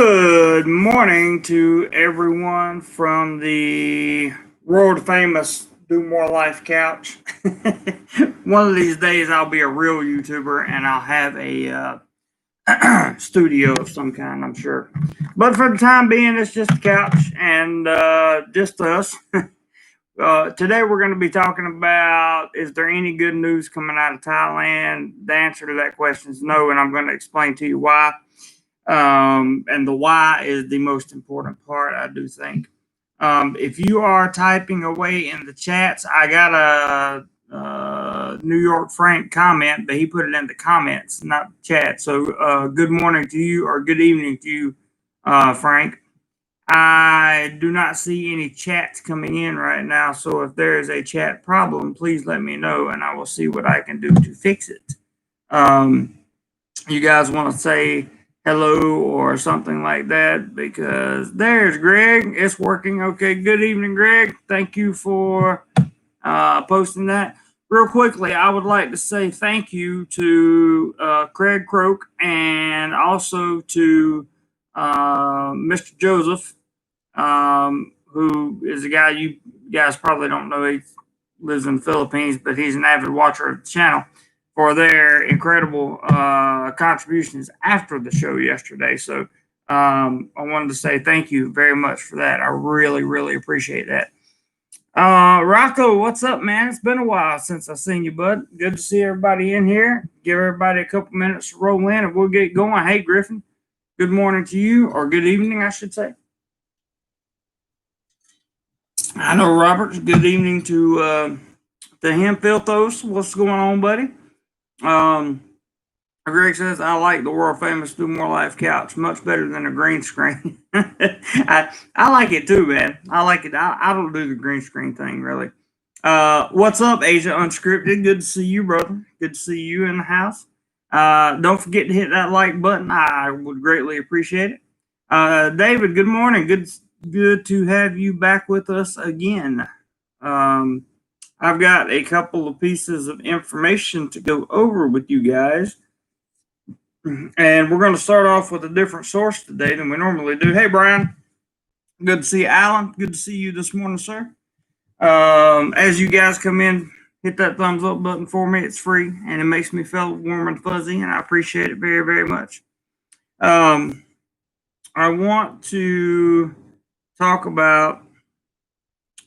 Good morning to everyone from the world famous DoMoreLife couch. One of these days, I'll be a real YouTuber and I'll have a studio of some kind, I'm sure. But for the time being, it's just a couch and just us. Today, we're going to be talking about, is there any good news coming out of Thailand? The answer to that question is no, and I'm going to explain to you why. And the why is the most important part, I do think. If you are typing away in the chats, I got a New York Frank comment, but he put it in the comments, not the chat. So good morning to you or good evening to you, Frank. I do not see any chats coming in right now. So if there is a chat problem, please let me know and I will see what I can do to fix it. You guys want to say hello or something like that, because there's Greg. It's working. Okay. Good evening, Greg. Thank you for posting that. Real quickly, I would like to say thank you to Craig Croak and also to Mr. Joseph, who is a guy you guys probably don't know. He lives in the Philippines, but he's an avid watcher of the channel, for their incredible contributions after the show yesterday. So I wanted to say thank you very much for that. I really, really appreciate that. Rocco, what's up, man? It's been a while since I've seen you, bud. Good to see everybody in here. Give everybody a couple minutes to roll in and we'll get going. Hey, Griffin, good morning to you, or good evening, I should say. I know, Robert. Good evening to him, Philthos. What's going on, buddy? Greg says, I like the world famous DoMoreLife couch much better than a green screen. I like it too, man. I like it. I don't do the green screen thing, really. What's up, Asia Unscripted? Good to see you, brother. Good to see you in the house. Don't forget to hit that like button. I would greatly appreciate it. David, good morning. Good to have you back with us again. I've got a couple of pieces of information to go over with you guys. And we're going to start off with a different source today than we normally do. Hey, Brian. Good to see you, Alan. Good to see you this morning, sir. As you guys come in, hit that thumbs up button for me. It's free, and it makes me feel warm and fuzzy, and I appreciate it very, very much. I want to talk about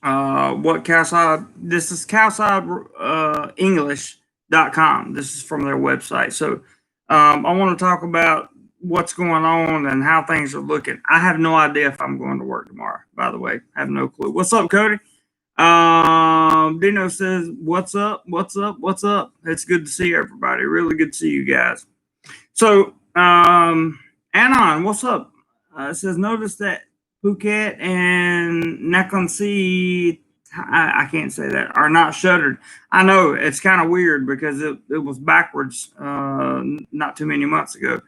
what Calside, this is calsideenglish.com. This is from their website. So I want to talk about what's going on and how things are looking. I have no idea if I'm going to work tomorrow, by the way. I have no clue. What's up, Cody? Dino says, what's up? What's up? What's up? It's good to see everybody. Really good to see you guys. So, Anon, what's up? It says, notice that Phuket and Nakhon I can't say that, are not shuttered. I know it's kind of weird because it was backwards not too many months ago.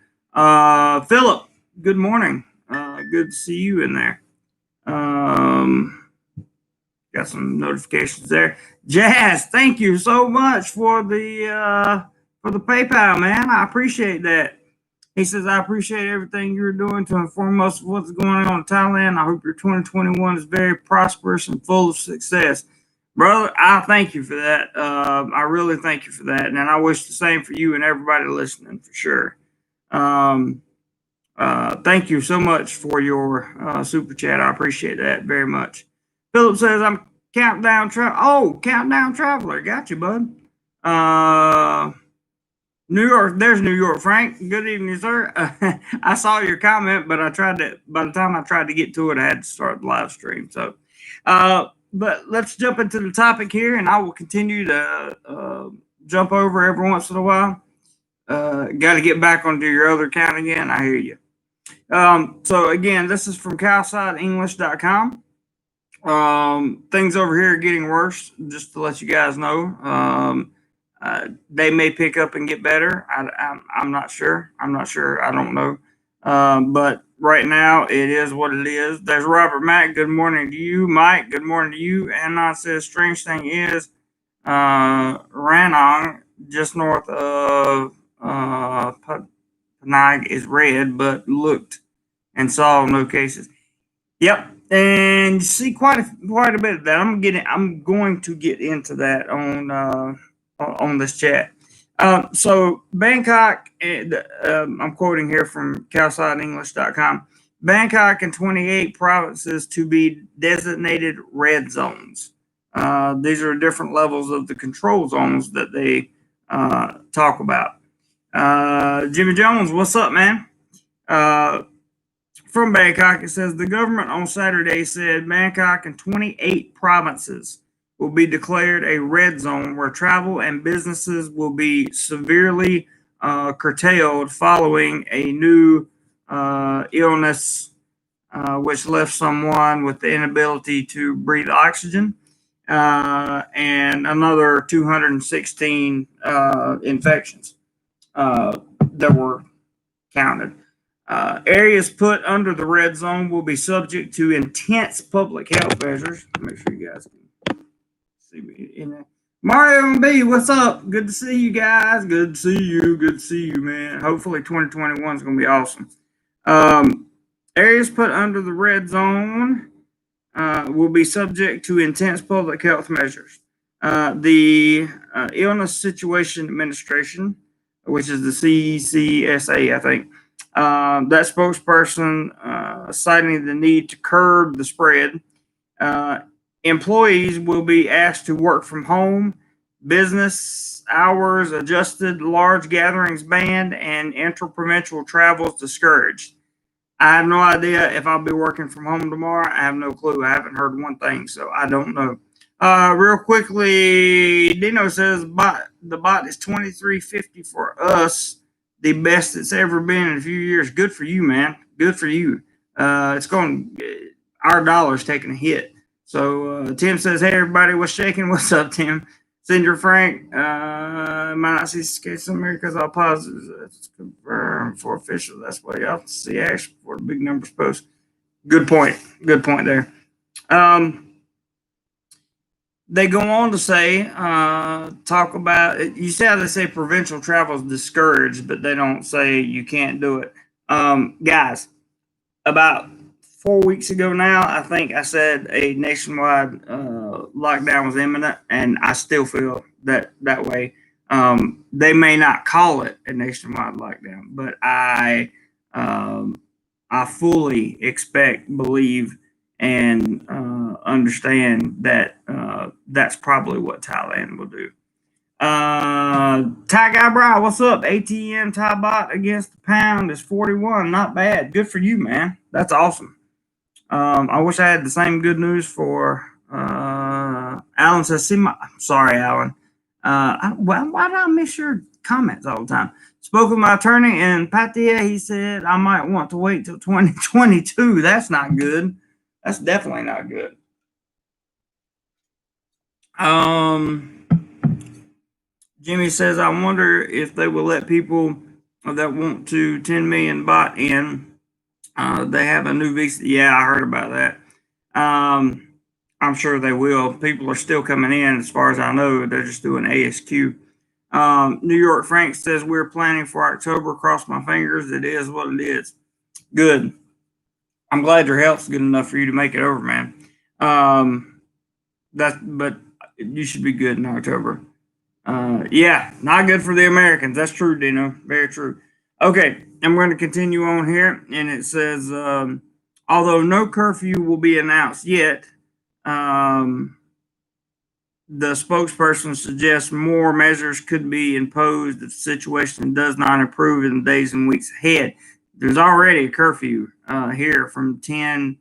Philip, good morning. Good to see you in there. Got some notifications there. Jazz, thank you so much for the PayPal, man. I appreciate that. He says, I appreciate everything you're doing to inform us of what's going on in Thailand. I hope your 2021 is very prosperous and full of success. Brother, I thank you for that. I really thank you for that. And I wish the same for you and everybody listening, for sure. Thank you so much for your super chat. I appreciate that very much. Philip says, I'm Countdown Traveler. Got you, bud. New York, there's New York, Frank. Good evening, sir. I saw your comment, but by the time I tried to get to it, I had to start the live stream. So, but let's jump into the topic here, and I will continue to jump over every once in a while. Got to get back onto your other account again. I hear you. So again, this is from calsideenglish.com. Things over here are getting worse, just to let you guys know. They may pick up and get better. I'm not sure. I don't know. But right now, it is what it is. There's Robert Mack. Good morning to you. Mike, good morning to you. Anon says, strange thing is, Ranong, just north of Penang, is red, but looked and saw no cases. Yep, and you see quite a bit of that. I'm going to get into that on this chat. So Bangkok, I'm quoting here from CalSideEnglish.com. Bangkok and 28 provinces to be designated red zones. These are different levels of the control zones that they talk about. Jimmy Jones, what's up, man? From Bangkok, it says the government on Saturday said Bangkok and 28 provinces will be declared a red zone where travel and businesses will be severely curtailed following a new illness which left someone with the inability to breathe oxygen and another 216 infections that were counted. Areas put under the red zone will be subject to intense public health measures. Make sure you guys can see me in there. Mario and B, what's up? Good to see you guys. Good to see you. Good to see you, man. Hopefully 2021 is going to be awesome. Areas put under the red zone will be subject to intense public health measures. The Illness Situation Administration, which is the CCSA, I think, that spokesperson citing the need to curb the spread. Employees will be asked to work from home, business hours adjusted, large gatherings banned, and interprovincial travels discouraged. I have no idea if I'll be working from home tomorrow. I have no clue. I haven't heard one thing, so I don't know. Real quickly, Dino says the bot is 2350 for us, the best it's ever been in a few years. Good for you, man. Good for you. It's going. Our dollar's taking a hit. So Tim says, "Hey everybody, what's shaking? What's up, Tim?" Senior Frank, might not see case in America's all positive. It's confirmed for official. That's why you have to see action before the big numbers post. Good point. Good point there. They go on to say, talk about, you see how they say provincial travel is discouraged, but they don't say you can't do it. Guys, about 4 weeks ago now, I think I said a nationwide lockdown was imminent, and I still feel that way. They may not call it a nationwide lockdown, but I fully expect, believe, and understand that that's probably what Thailand will do. Ty Guy Bry, what's up? ATM Thai bot against the pound is 41. Not bad. Good for you, man. That's awesome. I wish I had the same good news for Alan says, sorry, Alan. Why do I miss your comments all the time? Spoke with my attorney in Pattaya. He said I might want to wait till 2022. That's not good. That's definitely not good. Jimmy says, I wonder if they will let people that want to 10 million bot in. They have a new visa. Yeah, I heard about that. I'm sure they will. People are still coming in, as far as I know. They're just doing ASQ. New York Frank says, we're planning for October. Cross my fingers. It is what it is. Good. I'm glad your health's good enough for you to make it over, man. But you should be good in October. Yeah, not good for the Americans. That's true, Dino. Very true. Okay, I'm going to continue on here, and it says, although no curfew will be announced yet, the spokesperson suggests more measures could be imposed if the situation does not improve in the days and weeks ahead. There's already a curfew here from 10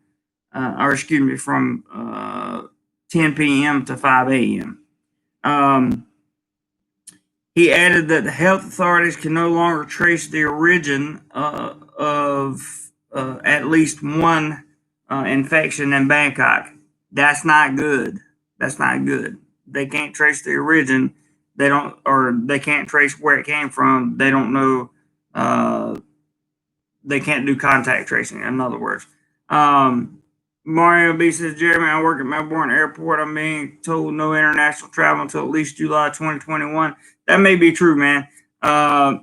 p.m. to 5 a.m. He added that the health authorities can no longer trace the origin of at least one infection in Bangkok. That's not good. That's not good. They can't trace the origin. They can't trace where it came from. They don't know. They can't do contact tracing, in other words. Mario B says, Jeremy, I work at Melbourne Airport. I'm being told no international travel until at least July 2021. That may be true, man. I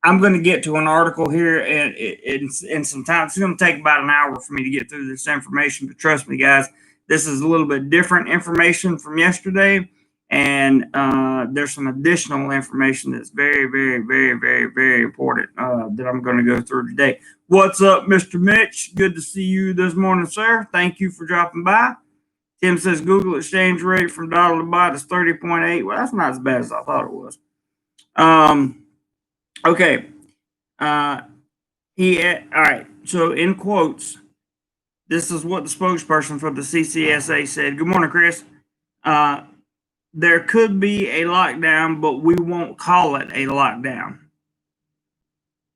I'm going to get to an article here in some time. It's going to take about an hour for me to get through this information, but trust me, guys, this is a little bit different information from yesterday, and there's some additional information that's very, very, very, very, very important that I'm going to go through today. What's up, Mr. Mitch? Good to see you this morning, sir. Thank you for dropping by. Tim says Google exchange rate from dollar to baht is 30.8. Well, that's not as bad as I thought it was. Okay. All right. So in quotes, this is what the spokesperson for the CCSA said. Good morning, Chris. There could be a lockdown, but we won't call it a lockdown.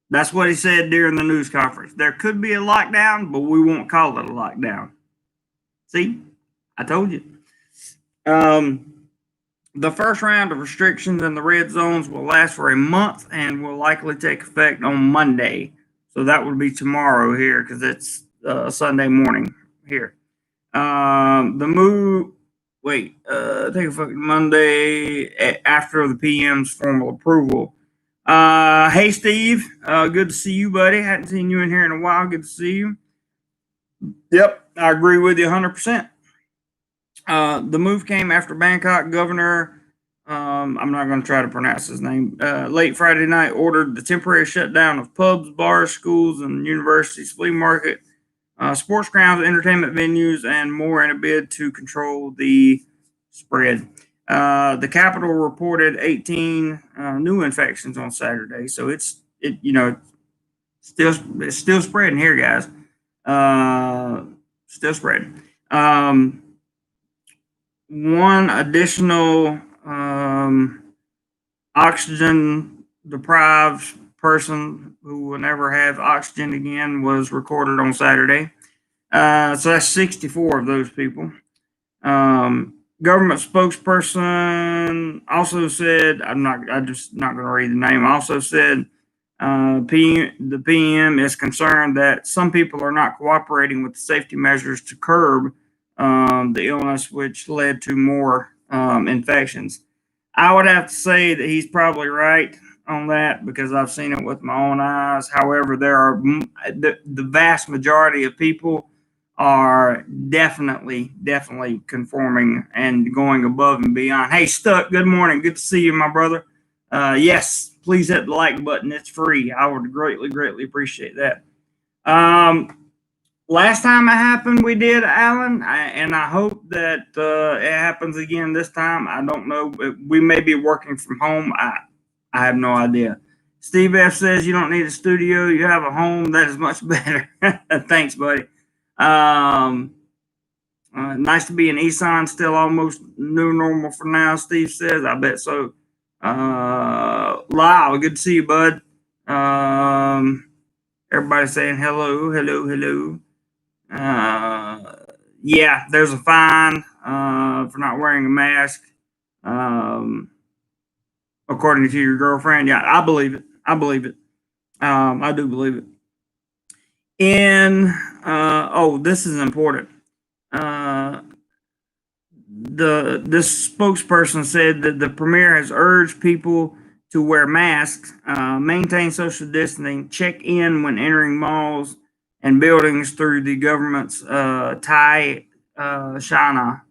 That's what he said during the news conference. There could be a lockdown, but we won't call it a lockdown. See, I told you. The first round of restrictions in the red zones will last for a month and will likely take effect on Monday. So that would be tomorrow here because it's Sunday morning here. The move, take effect Monday after the PM's formal approval. Hey, Steve. Good to see you, buddy. Hadn't seen you in here in a while. Good to see you. Yep, I agree with you 100%. The move came after Bangkok governor, I'm not going to try to pronounce his name, late Friday night ordered the temporary shutdown of pubs, bars, schools, and universities, flea market, sports grounds, entertainment venues, and more in a bid to control the spread. The capital reported 18 new infections on Saturday, so it's still spreading here, guys. Still spreading. One additional oxygen deprived person who will never have oxygen again was recorded on Saturday. So that's 64 of those people. Government spokesperson also said, I'm just not going to read the name, also said the PM is concerned that some people are not cooperating with the safety measures to curb the illness, which led to more infections. I would have to say that he's probably right on that because I've seen it with my own eyes. However, there are the vast majority of people are definitely conforming and going above and beyond. Hey, Stuck, good morning. Good to see you, my brother. Yes, please hit the like button. It's free. I would greatly appreciate that. Last time it happened, we did, Alan, and I hope that it happens again this time. I don't know. We may be working from home. I have no idea. Steve F says you don't need a studio. You have a home. That is much better. Thanks, buddy. Nice to be in Eson. Still almost new normal for now, Steve says. I bet so. Lyle, good to see you, bud. Everybody saying hello. Yeah, there's a fine for not wearing a mask. According to your girlfriend. Yeah, I believe it. I do believe it. This is important. This spokesperson said that the premier has urged people to wear masks, maintain social distancing, check in when entering malls and buildings through the government's Thai China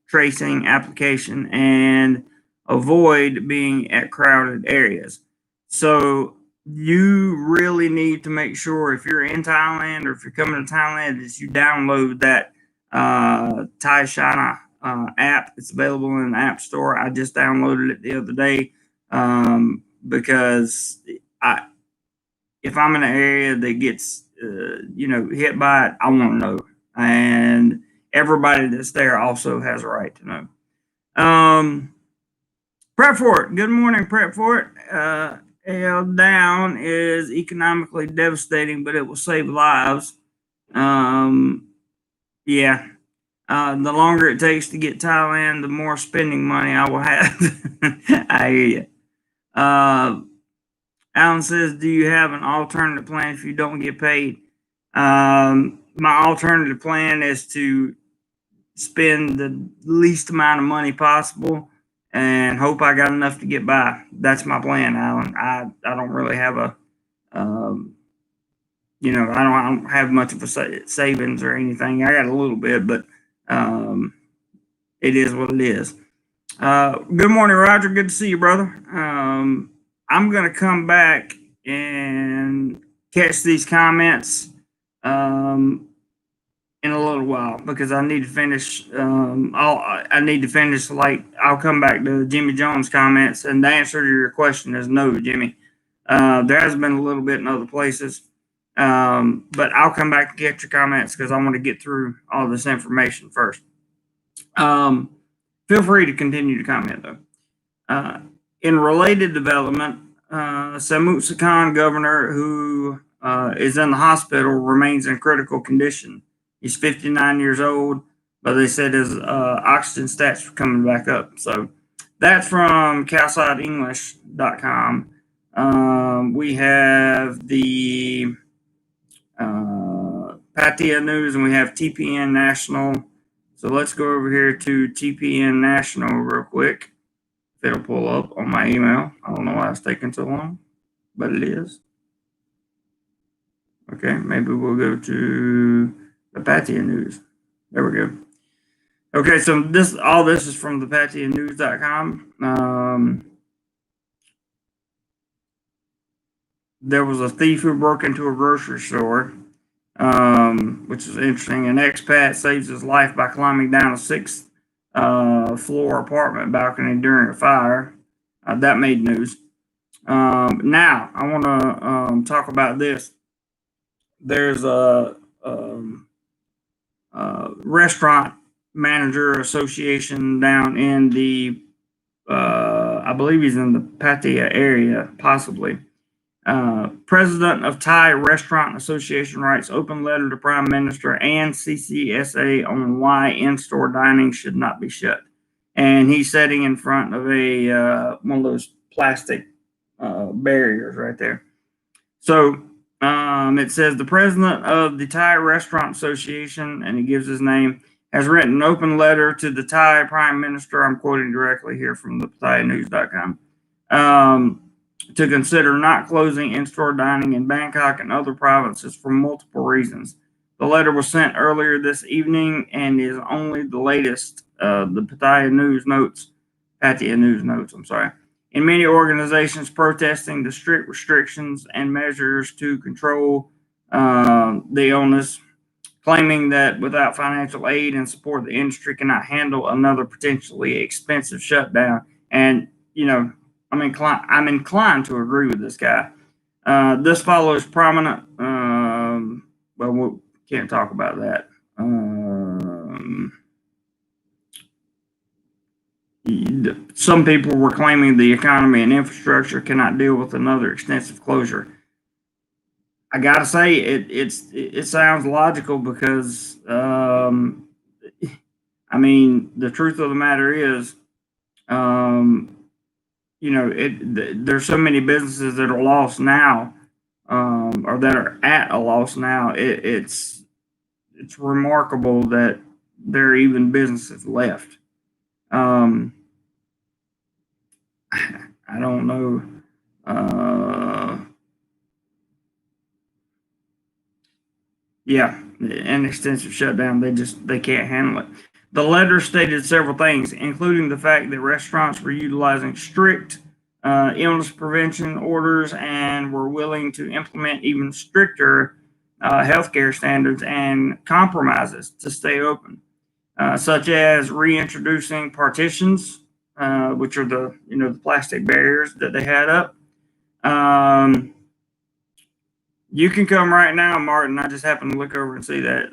tracing application, and avoid being at crowded areas. So you really need to make sure if you're in Thailand or if you're coming to Thailand that you download that Thai China app. It's available in the App Store. I just downloaded it the other day because if I'm in an area that gets hit by it, I want to know, and everybody that's there also has a right to know. Prep for it. Good morning, Prep for it. Held down is economically devastating, but it will save lives. Yeah. The longer it takes to get Thailand, the more spending money I will have. I hear you. Alan says, do you have an alternative plan if you don't get paid? My alternative plan is to spend the least amount of money possible and hope I got enough to get by. That's my plan, Alan. I don't really have a I don't have much of a savings or anything. I got a little bit, but it is what it is. Good morning, Roger. Good to see you, brother. I'm going to come back and catch these comments in a little while because I need to finish. I need to finish. Like, I'll come back to Jimmy Jones' comments, and the answer to your question is no, Jimmy. There has been a little bit in other places, but I'll come back and get your comments because I want to get through all this information first. Feel free to continue to comment though. In related development, Samut Khan, governor who is in the hospital, remains in critical condition. He's 59 years old, but they said his oxygen stats are coming back up. So that's from CalSideEnglish.com. We have the Pattaya News, and we have TPN National. So let's go over here to TPN National real quick. If it'll pull up on my email. I don't know why it's taking so long, but it is. Okay, maybe we'll go to the Pattaya News. There we go. Okay, so all this is from the PattayaNews.com. There was a thief who broke into a grocery store, which is interesting. An expat saves his life by climbing down a sixth floor apartment balcony during a fire. That made news. Now, I want to talk about this. There's a restaurant manager association down in the, I believe he's in the Pattaya area, possibly. President of Thai Restaurant Association writes open letter to Prime Minister and CCSA on why in-store dining should not be shut. And he's sitting in front of a one of those plastic barriers right there. So it says the president of the Thai Restaurant Association, and he gives his name, has written an open letter to the Thai Prime Minister. I'm quoting directly here from the PattayaNews.com. To consider not closing in-store dining in Bangkok and other provinces for multiple reasons. The letter was sent earlier this evening and is only the latest. The Pattaya News notes, I'm sorry. In many organizations protesting the strict restrictions and measures to control the illness, claiming that without financial aid and support, the industry cannot handle another potentially expensive shutdown. And, I'm inclined to agree with this guy. This follows prominent, well, we can't talk about that. Some people were claiming the economy and infrastructure cannot deal with another extensive closure. I gotta say, it sounds logical because, the truth of the matter is, there's so many businesses that are lost now, or that are at a loss now. It's remarkable that there are even businesses left. I don't know. An extensive shutdown. They can't handle it. The letter stated several things, including the fact that restaurants were utilizing strict illness prevention orders and were willing to implement even stricter healthcare standards and compromises to stay open, such as reintroducing partitions, which are the plastic barriers that they had up. You can come right now, Martin. I just happened to look over and see that.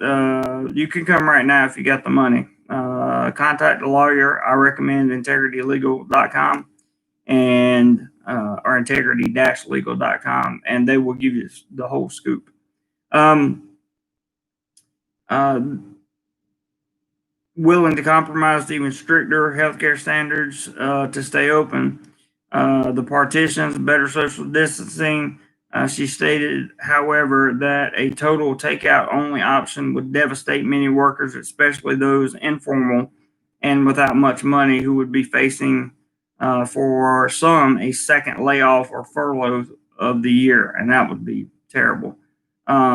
You can come right now if you got the money. Contact a lawyer. I recommend integritylegal.com and or integrity-legal.com, and they will give you the whole scoop. Willing to compromise to even stricter healthcare standards to stay open. The partitions, better social distancing. She stated, however, that a total takeout only option would devastate many workers, especially those informal and without much money, who would be facing for some, a second layoff or furlough of the year, and that would be terrible.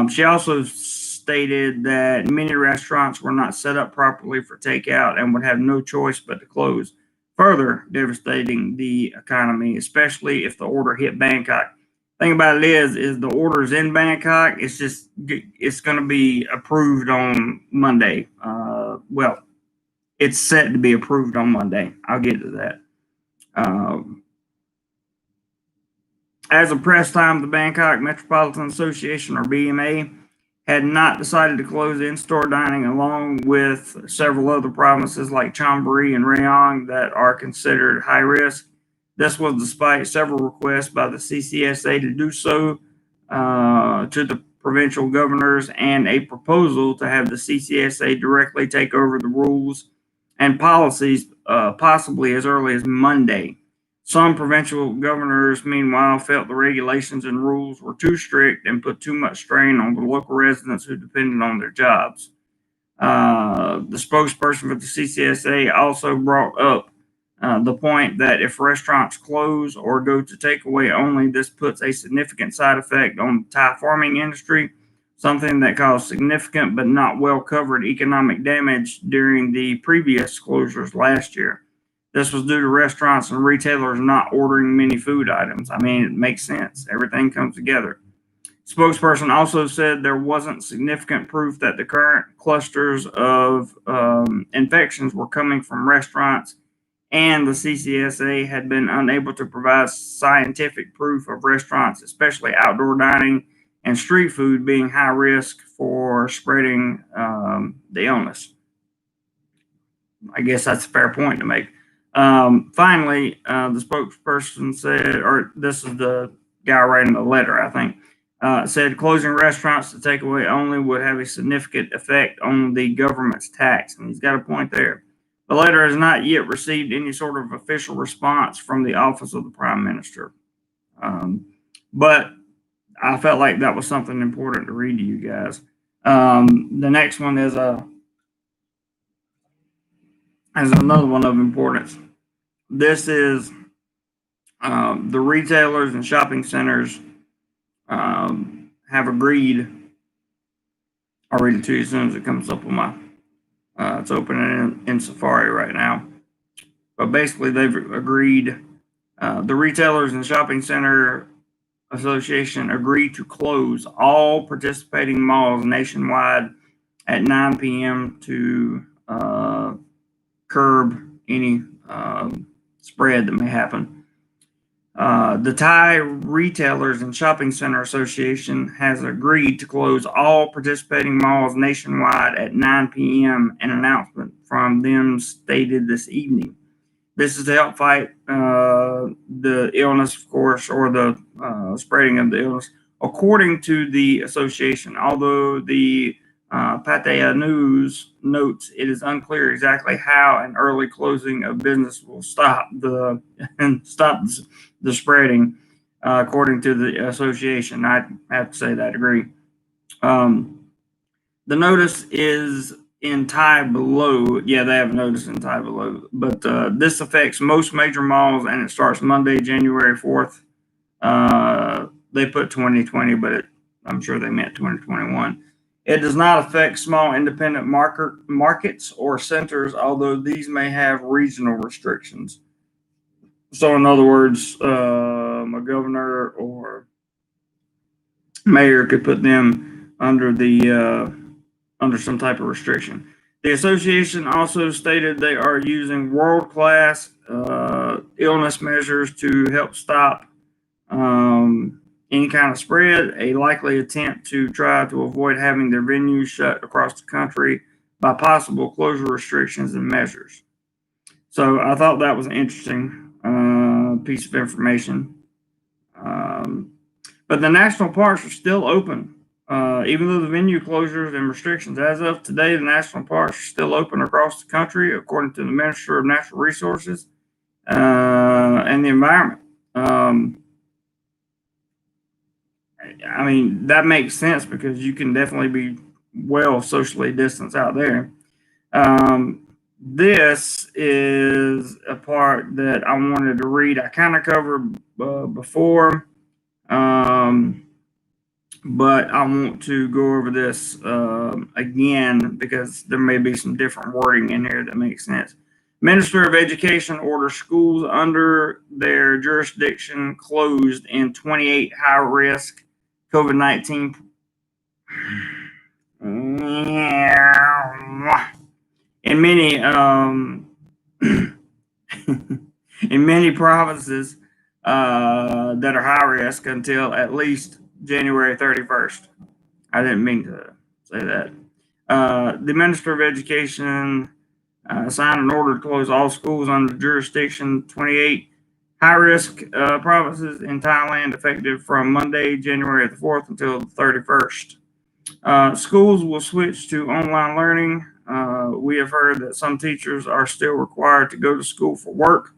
She also stated that many restaurants were not set up properly for takeout and would have no choice but to close, further devastating the economy, especially if the order hit Bangkok. Thing about it is the orders in Bangkok. It's going to be approved on Monday. Well, it's set to be approved on Monday. I'll get to that. As of press time, the Bangkok Metropolitan Association, or BMA, had not decided to close in-store dining, along with several other provinces like Chonburi and Rayong that are considered high risk. This was despite several requests by the CCSA to do so to the provincial governors, and a proposal to have the CCSA directly take over the rules and policies, possibly as early as Monday. Some provincial governors, meanwhile, felt the regulations and rules were too strict and put too much strain on the local residents who depended on their jobs. The spokesperson for the CCSA also brought up the point that if restaurants close or go to takeaway only, this puts a significant side effect on the Thai farming industry, something that caused significant but not well covered economic damage during the previous closures last year. This was due to restaurants and retailers not ordering many food items. I mean, it makes sense. Everything comes together. Spokesperson also said there wasn't significant proof that the current clusters of infections were coming from restaurants, and the CCSA had been unable to provide scientific proof of restaurants, especially outdoor dining and street food, being high risk for spreading the illness. I guess that's a fair point to make. Finally, the spokesperson said, or this is the guy writing the letter, I think, said closing restaurants to takeaway only would have a significant effect on the government's tax. And he's got a point there. The letter has not yet received any sort of official response from the office of the Prime Minister. But I felt like that was something important to read to you guys. The next one is another one of importance. This is the retailers and shopping centers have agreed. I'll read it to you as soon as it comes up on my. It's opening in Safari right now. But basically, they've agreed. The retailers and shopping center association agreed to close all participating malls nationwide at 9 p.m. to curb any spread that may happen. The Thai Retailers and Shopping Center Association has agreed to close all participating malls nationwide at 9 p.m. An announcement from them stated this evening. This is to help fight the illness, of course, or the spreading of the illness. According to the association, although the Pattaya News notes it is unclear exactly how an early closing of business will stop the spreading. According to the association, I have to say that I agree. The notice is in Thai below. Yeah, they have a notice in Thai below. But this affects most major malls, and it starts Monday, January 4th. They put 2020, but I'm sure they meant 2021. It does not affect small independent markets or centers, although these may have regional restrictions. So, in other words, a governor or mayor could put them under some type of restriction. The association also stated they are using world-class illness measures to help stop any kind of spread, a likely attempt to try to avoid having their venues shut across the country by possible closure restrictions and measures. So I thought that was an interesting piece of information. But the national parks are still open, even though the venue closures and restrictions. As of today, the national parks are still open across the country, according to the Minister of Natural Resources and the Environment. I mean, that makes sense because you can definitely be well socially distanced out there. This is a part that I wanted to read. I kind of covered before, but I want to go over this again because there may be some different wording in here that makes sense. Minister of Education orders schools under their jurisdiction closed in 28 high-risk COVID-19 in many in many provinces that are high risk until at least January 31st. I didn't mean to say that. The Minister of Education signed an order to close all schools under jurisdiction 28 high-risk provinces in Thailand, effective from Monday, January the 4th until the 31st. Schools will switch to online learning. We have heard that some teachers are still required to go to school for work.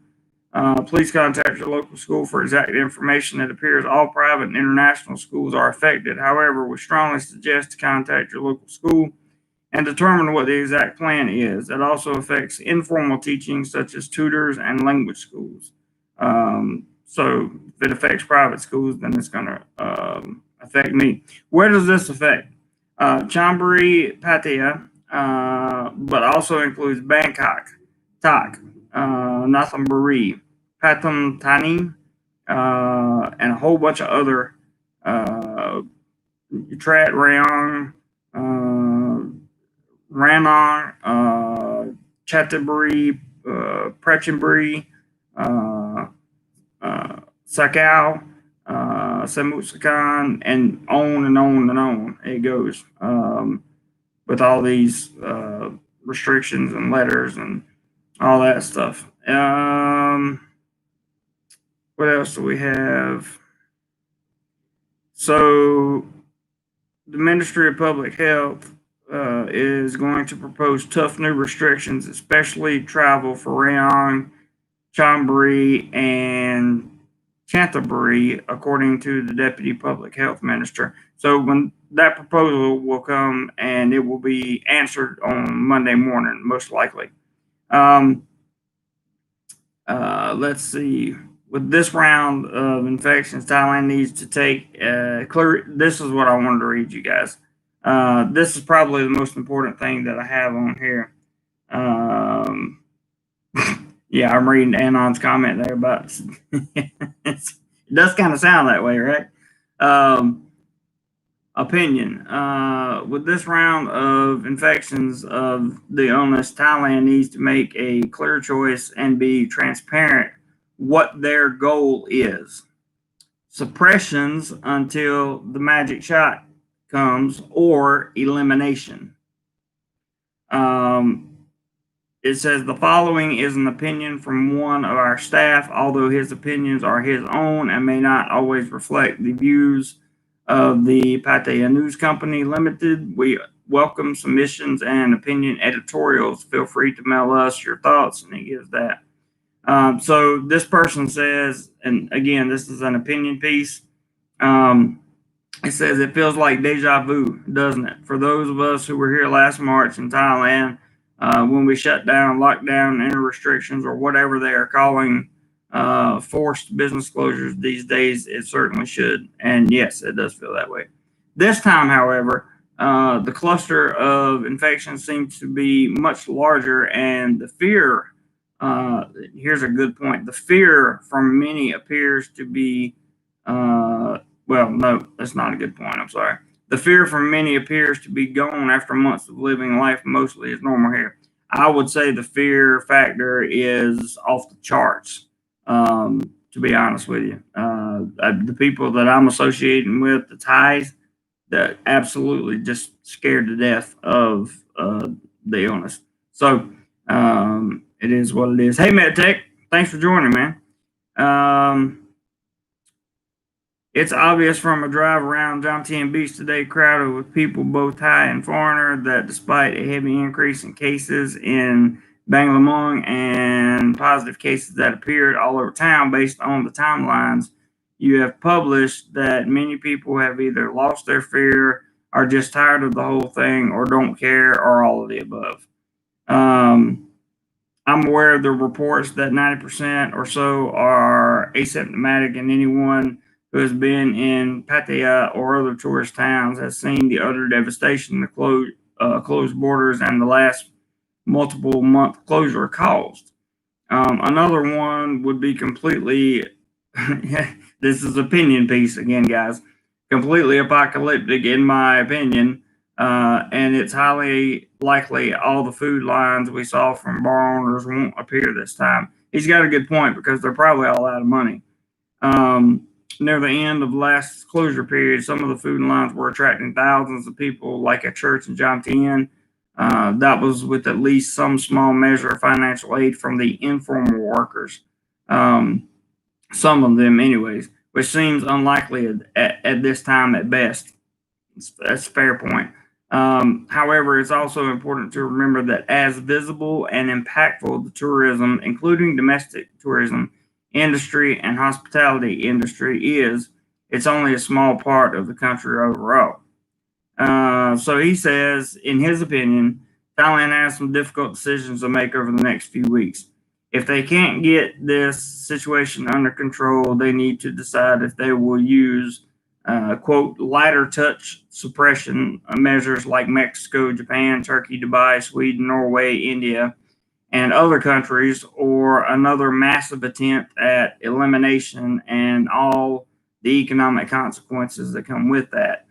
Please contact your local school for exact information. It appears all private and international schools are affected. However, we strongly suggest to contact your local school and determine what the exact plan is. It also affects informal teaching, such as tutors and language schools. So if it affects private schools, then it's going to affect me. Where does this affect? Chonburi, Pattaya, but also includes Bangkok, Tak, Nothamburi, Pathum Thani, and a whole bunch of other Trat Rayong, Ranong, Chattaburi, Prachinburi, Sakau, Samutsakan, and on and on and on it goes with all these restrictions and letters and all that stuff. What else do we have? So the Ministry of Public Health is going to propose tough new restrictions, especially travel for Rayong, Chonburi, and Chantaburi, according to the Deputy Public Health Minister. So when that proposal will come, and it will be answered on Monday morning, most likely. Let's see. With this round of infections, Thailand needs to take clear. This is what I wanted to read you guys. This is probably the most important thing that I have on here. Yeah, I'm reading Anon's comment there, but it does kind of sound that way, right? Opinion. With this round of infections of the illness, Thailand needs to make a clear choice and be transparent what their goal is. Suppressions until the magic shot comes, or elimination. It says the following is an opinion from one of our staff, although his opinions are his own and may not always reflect the views of the Pattaya News Company Limited. We welcome submissions and opinion editorials. Feel free to mail us your thoughts, and he gives that. So this person says, and again, this is an opinion piece. It says, it feels like deja vu, doesn't it? For those of us who were here last March in Thailand, when we shut down, lockdown, inter restrictions, or whatever they are calling forced business closures these days, it certainly should. And yes, it does feel that way. This time, however, the cluster of infections seems to be much larger, and the fear, here's a good point, the fear from many appears to be, well, no, that's not a good point, I'm sorry. The fear from many appears to be gone after months of living life mostly as normal here. I would say the fear factor is off the charts, to be honest with you. The people that I'm associating with, the Thais, that absolutely just scared to death of the illness. So it is what it is. Hey, MedTech, thanks for joining, man. It's obvious from a drive around Jomtien Beach today, crowded with people, both Thai and foreigner, that despite a heavy increase in cases in Banglamong and positive cases that appeared all over town based on the timelines you have published, that many people have either lost their fear, are just tired of the whole thing, or don't care, or all of the above. I'm aware of the reports that 90% or so are asymptomatic, and anyone who has been in Pattaya or other tourist towns has seen the utter devastation the closed borders and the last multiple month closure caused. Another one would be completely, this is opinion piece again, guys, completely apocalyptic in my opinion. And it's highly likely all the food lines we saw from bar owners won't appear this time. He's got a good point because they're probably all out of money. Near the end of the last closure period, some of the food lines were attracting thousands of people, like a church in Jomtien. That was with at least some small measure of financial aid from the informal workers. Um, some of them, anyways, which seems unlikely at this time at best. That's a fair point. However, it's also important to remember that as visible and impactful the tourism, including domestic tourism industry and hospitality industry is, it's only a small part of the country overall. So he says, in his opinion, Thailand has some difficult decisions to make over the next few weeks. If they can't get this situation under control, they need to decide if they will use, quote, lighter touch suppression measures like Mexico, Japan, Turkey, Dubai, Sweden, Norway, India, and other countries, or another massive attempt at elimination and all the economic consequences that come with that.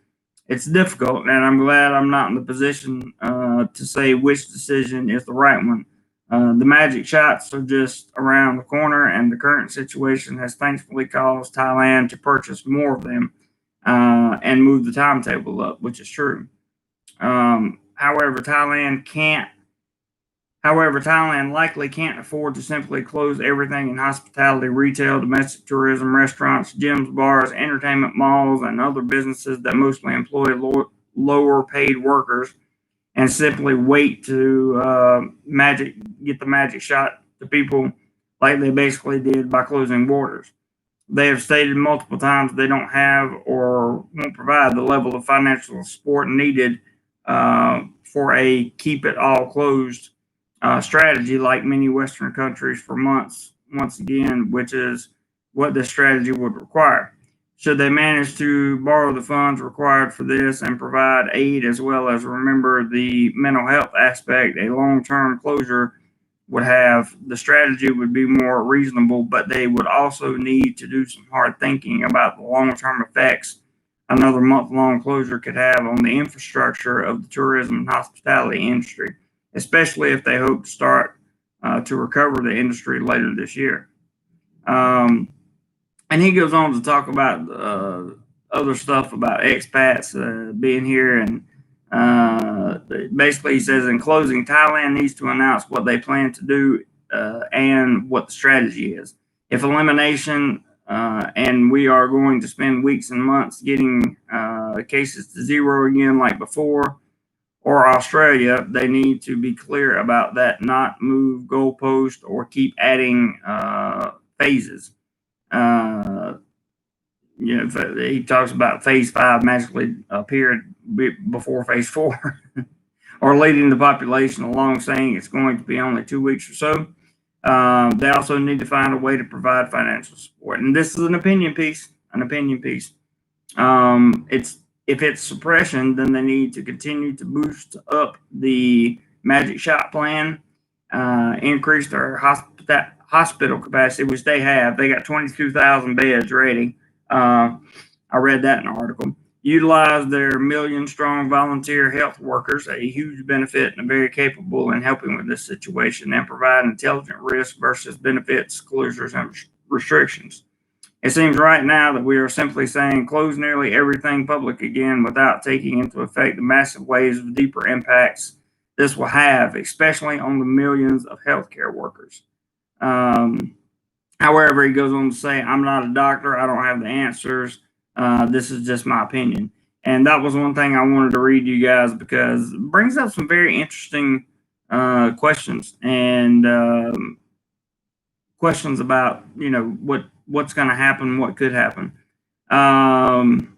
It's difficult, and I'm glad I'm not in the position to say which decision is the right one. The magic shots are just around the corner, and the current situation has thankfully caused Thailand to purchase more of them and move the timetable up, which is true. However, Thailand likely can't afford to simply close everything in hospitality, retail, domestic tourism, restaurants, gyms, bars, entertainment malls, and other businesses that mostly employ lower paid workers and simply wait to get the magic shot to people like they basically did by closing borders. They have stated multiple times they don't have or won't provide the level of financial support needed for a keep it all closed strategy like many Western countries for months, once again, which is what this strategy would require. Should they manage to borrow the funds required for this and provide aid as well as remember the mental health aspect, a long term closure would have the strategy would be more reasonable, but they would also need to do some hard thinking about the long term effects another month long closure could have on the infrastructure of the tourism and hospitality industry, especially if they hope to start to recover the industry later this year. And he goes on to talk about other stuff about expats being here. And basically, he says, in closing, Thailand needs to announce what they plan to do and what the strategy is. If elimination, and we are going to spend weeks and months getting cases to zero again like before, or Australia, they need to be clear about that, not move goalposts or keep adding phases. Uh, he talks about phase 5 magically appeared before phase 4, or leading the population along, saying it's going to be only 2 weeks or so. They also need to find a way to provide financial support, and this is an opinion piece. It's if it's suppression, then they need to continue to boost up the magic shot plan, increase their hospital capacity, which they have. They got 22,000 beds ready. I read that in an article. Utilize their million strong volunteer health workers, a huge benefit and very capable in helping with this situation, and provide intelligent risk versus benefits, closures, and restrictions. It seems right now that we are simply saying close nearly everything public again without taking into effect the massive waves of deeper impacts this will have, especially on the millions of healthcare workers. However, he goes on to say, I'm not a doctor. I don't have the answers. This is just my opinion. And that was one thing I wanted to read to you guys because it brings up some very interesting questions and questions about, what's going to happen, what could happen. Thailand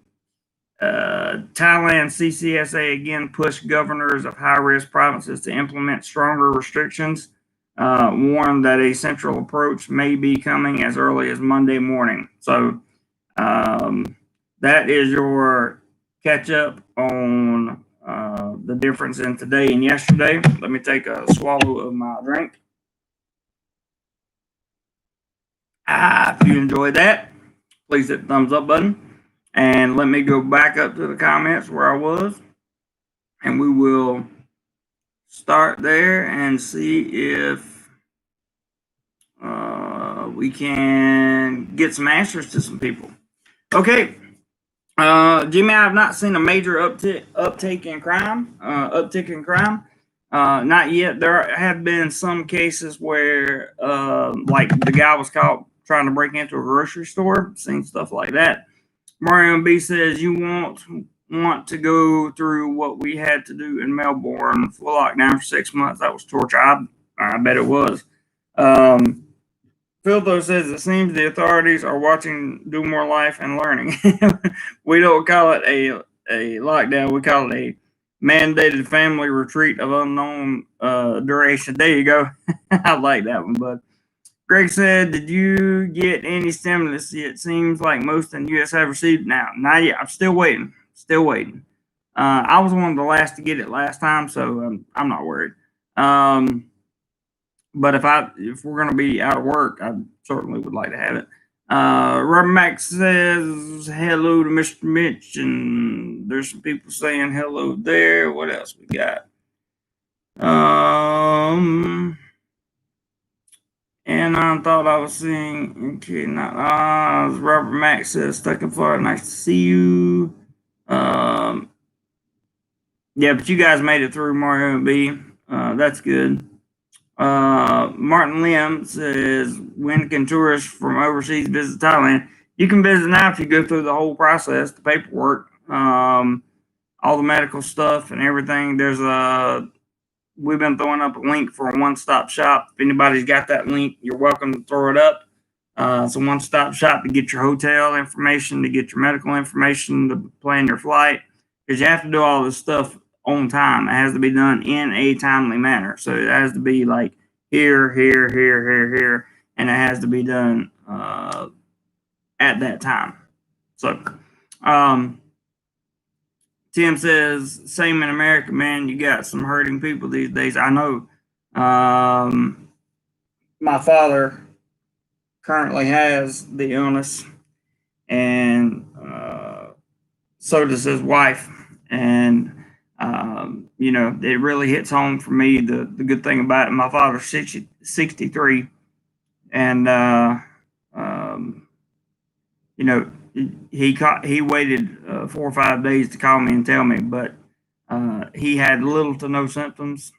CCSA again pushed governors of high risk provinces to implement stronger restrictions. warned that a central approach may be coming as early as Monday morning. So that is your catch up on the difference in today and yesterday. Let me take a swallow of my drink. If you enjoyed that, please hit the thumbs up button. And let me go back up to the comments where I was. And we will start there and see if we can get some answers to some people. Okay. Jimmy, I have not seen a major uptick in crime. Not yet. There have been some cases where, like the guy was caught trying to break into a grocery store. Seen stuff like that. Mario B says you want to go through what we had to do in Melbourne, full lockdown for 6 months. That was torture. I bet it was. Phil though says it seems the authorities are watching DoMoreLife and learning. We don't call it a lockdown. We call it a mandated family retreat of unknown duration. There you go. I like that one, bud. Greg said, did you get any stimulus? It seems like most in the U.S. have received now. Not yet. I'm still waiting. I was one of the last to get it last time, so I'm not worried. But if we're going to be out of work, I certainly would like to have it. Robert Max says hello to Mr. Mitch, and there's some people saying hello there. What else we got? And I thought I was seeing. Okay, Robert Max says stuck in Florida. Nice to see you. Yeah, but you guys made it through Mario and B. That's good. Martin Lim says, when can tourists from overseas visit Thailand? You can visit now if you go through the whole process, the paperwork, all the medical stuff and everything. We've been throwing up a link for a one-stop shop. If anybody's got that link, you're welcome to throw it up. It's a one-stop shop to get your hotel information, to get your medical information, to plan your flight, because you have to do all this stuff on time. It has to be done in a timely manner. So it has to be like here, and it has to be done at that time. So Tim says, same in America, man. You got some hurting people these days. I know. My father currently has the illness, and so does his wife. And it really hits home for me. The good thing about it, my father's 63, and he waited 4 or 5 days to call me and tell me, but he had little to no symptoms.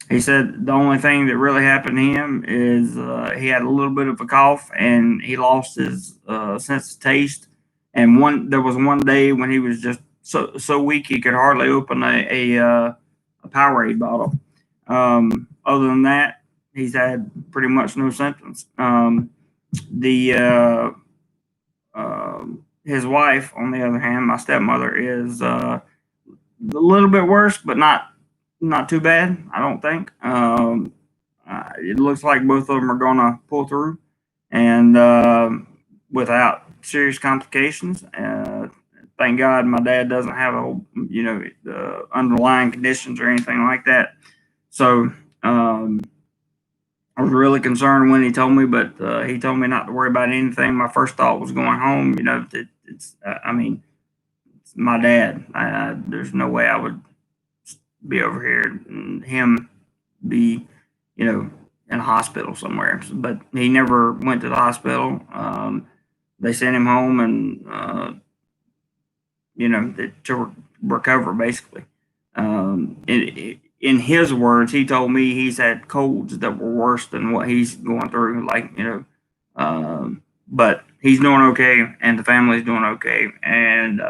He said the only thing that really happened to him is he had a little bit of a cough and he lost his sense of taste. And there was one day when he was just so weak he could hardly open a Powerade bottle. Other than that, he's had pretty much no symptoms. His wife, on the other hand, my stepmother, is a little bit worse, but not too bad, I don't think. It looks like both of them are going to pull through, and without serious complications. Thank God my dad doesn't have the underlying conditions or anything like that. So I was really concerned when he told me, but he told me not to worry about anything. My first thought was going home. It's my dad. There's no way I would be over here and him be, in a hospital somewhere. But he never went to the hospital. They sent him home and, to recover, basically. In his words, he told me he's had colds that were worse than what he's going through. But he's doing okay, and the family's doing okay, and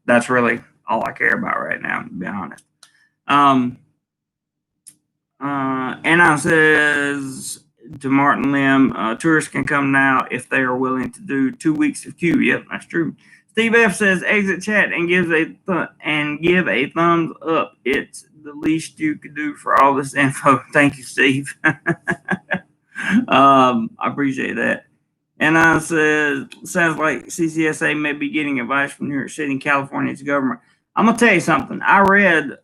that's really all I care about right now, to be honest. Anna says to Martin Lim, tourists can come now if they are willing to do 2 weeks of queue. Yep, that's true. Steve F says exit chat and give a thumbs up. It's the least you could do for all this info. Thank you, Steve. I appreciate that. And I said, sounds like CCSA may be getting advice from New York City and California's government. I'm gonna tell you something. I read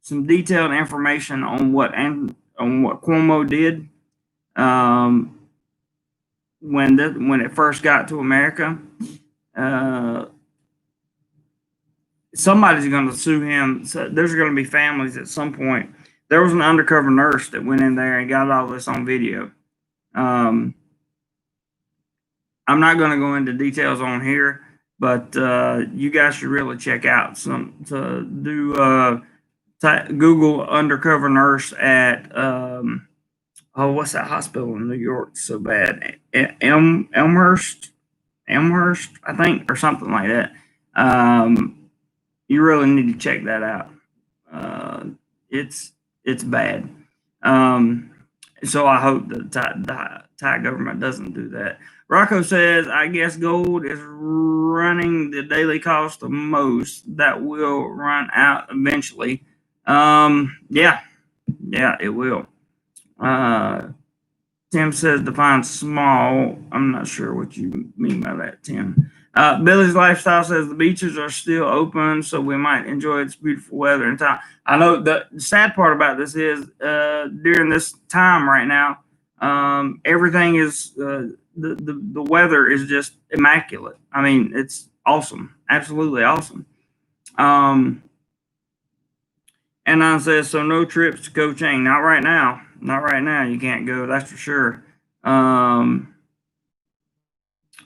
some detailed information on what Cuomo did when it first got to America. Somebody's going to sue him. So there's going to be families at some point. There was an undercover nurse that went in there and got all this on video. I'm not going to go into details on here, but you guys should really check out Google undercover nurse at what's that hospital in New York so bad? Elmhurst, I think, or something like that. You really need to check that out. It's bad. So I hope the Thai government doesn't do that. Rocco says, I guess gold is running the daily cost the most. That will run out eventually. Yeah, it will. Tim says define small. I'm not sure what you mean by that, Tim. Billy's Lifestyle says the beaches are still open, so we might enjoy its beautiful weather in time. I know the sad part about this is during this time right now, everything is the weather is just immaculate. I mean, it's awesome, absolutely awesome. And I says so. No trips to Ko Chang. Not right now. Not right now. You can't go. That's for sure. That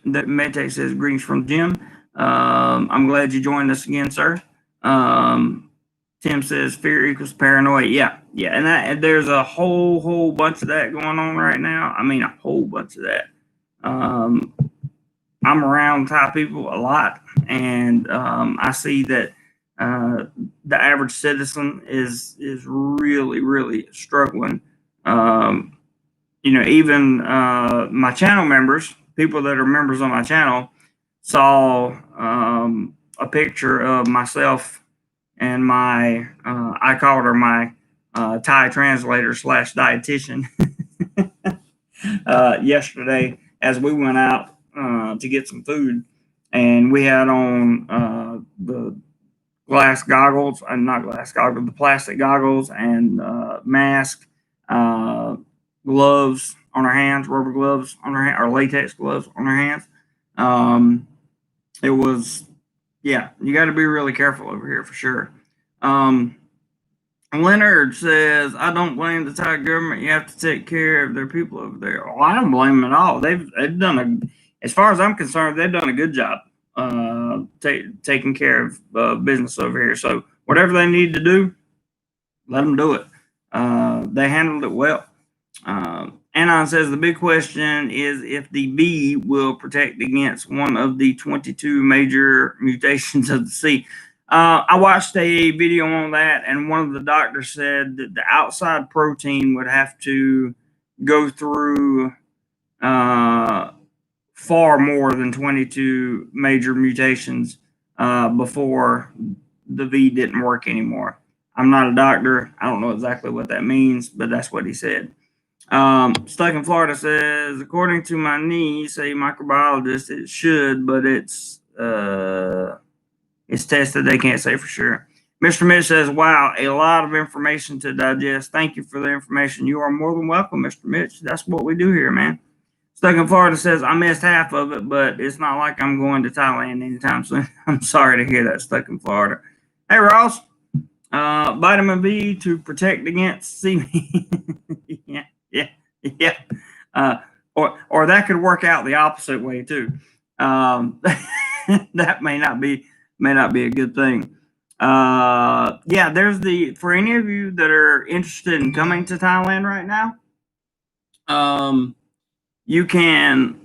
Maytag says greetings from Jim. I'm glad you joined us again, sir. Tim says fear equals paranoia. Yeah, and there's a whole bunch of that going on right now. I mean, a whole bunch of that. I'm around Thai people a lot, and I see that the average citizen is really struggling. Even my channel members, people that are members on my channel, saw a picture of myself and my I called her my Thai translator / dietitian yesterday as we went out to get some food, and we had on the glass goggles, not glass goggles, the plastic goggles and mask, gloves on our hands, rubber gloves on our hands, or latex gloves on our hands. It was, yeah, you got to be really careful over here for sure. Leonard says, I don't blame the Thai government. You have to take care of their people over there. Oh, I don't blame them at all. They've done as far as I'm concerned, they've done a good job taking care of business over here. So whatever they need to do, let them do it. They handled it well. Anon says the big question is if the bee will protect against one of the 22 major mutations of the sea. I watched a video on that, and one of the doctors said that the outside protein would have to go through far more than 22 major mutations before the V didn't work anymore. I'm not a doctor. I don't know exactly what that means, but that's what he said. Stuck in Florida says, according to my niece, a microbiologist, it should, but it's tested. They can't say for sure. Mr. Mitch says, wow, a lot of information to digest. Thank you for the information. You are more than welcome, Mr. Mitch. That's what we do here, man. Stuck in Florida says, I missed half of it, but it's not like I'm going to Thailand anytime soon. I'm sorry to hear that, Stuck in Florida. Hey, Ross. Vitamin B to protect against CB. Yeah. Or that could work out the opposite way too. That may not be a good thing. Yeah, there's for any of you that are interested in coming to Thailand right now, you can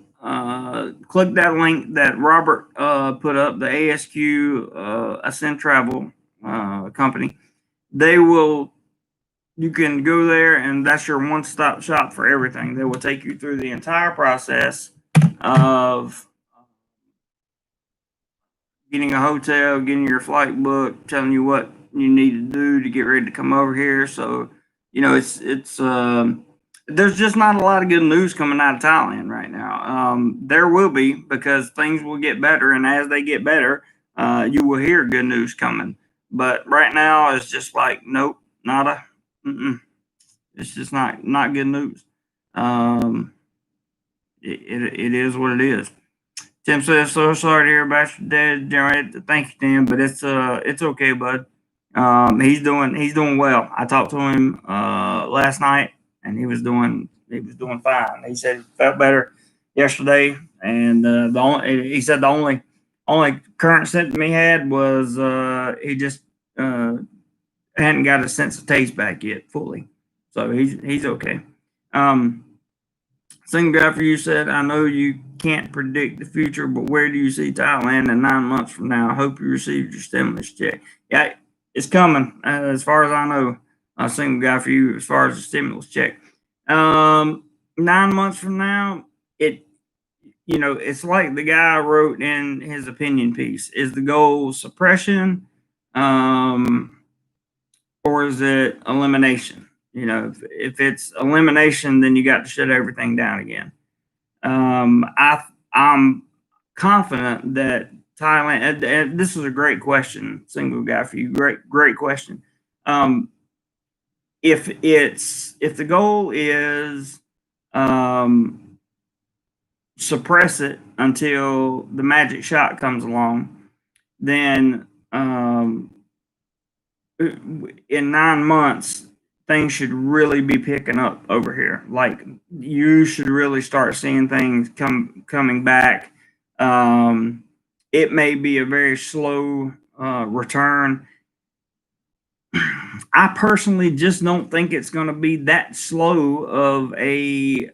click that link that Robert put up, the ASQ Ascent Travel company. You can go there, and that's your one-stop shop for everything. They will take you through the entire process of getting a hotel, getting your flight booked, telling you what you need to do to get ready to come over here. So, there's just not a lot of good news coming out of Thailand right now. There will be, because things will get better, and as they get better, you will hear good news coming. But right now, it's just like, nope, nada. It's just not good news. Um, it is what it is. Tim says, "So sorry to hear about your dad, Jerry." Thank you, Tim, but it's okay, bud. He's doing well. I talked to him last night, and he was doing fine. He said he felt better yesterday, and he said the only current symptom he had was he just hadn't got a sense of taste back yet fully, so he's okay. Um, Single guy for you said, "I know you can't predict the future, but where do you see Thailand in 9 months from now? I hope you received your stimulus check." Yeah, it's coming, as far as I know. Single guy for you, as far as the stimulus check. 9 months from now, it's like the guy wrote in his opinion piece: is the goal suppression, or is it elimination? If it's elimination, then you got to shut everything down again. I'm confident that Thailand. And this is a great question, single guy for you. Great question. If the goal is suppress it until the magic shot comes along, then in 9 months, things should really be picking up over here. Like, you should really start seeing things coming back. It may be a very slow return. I personally just don't think it's going to be that slow of a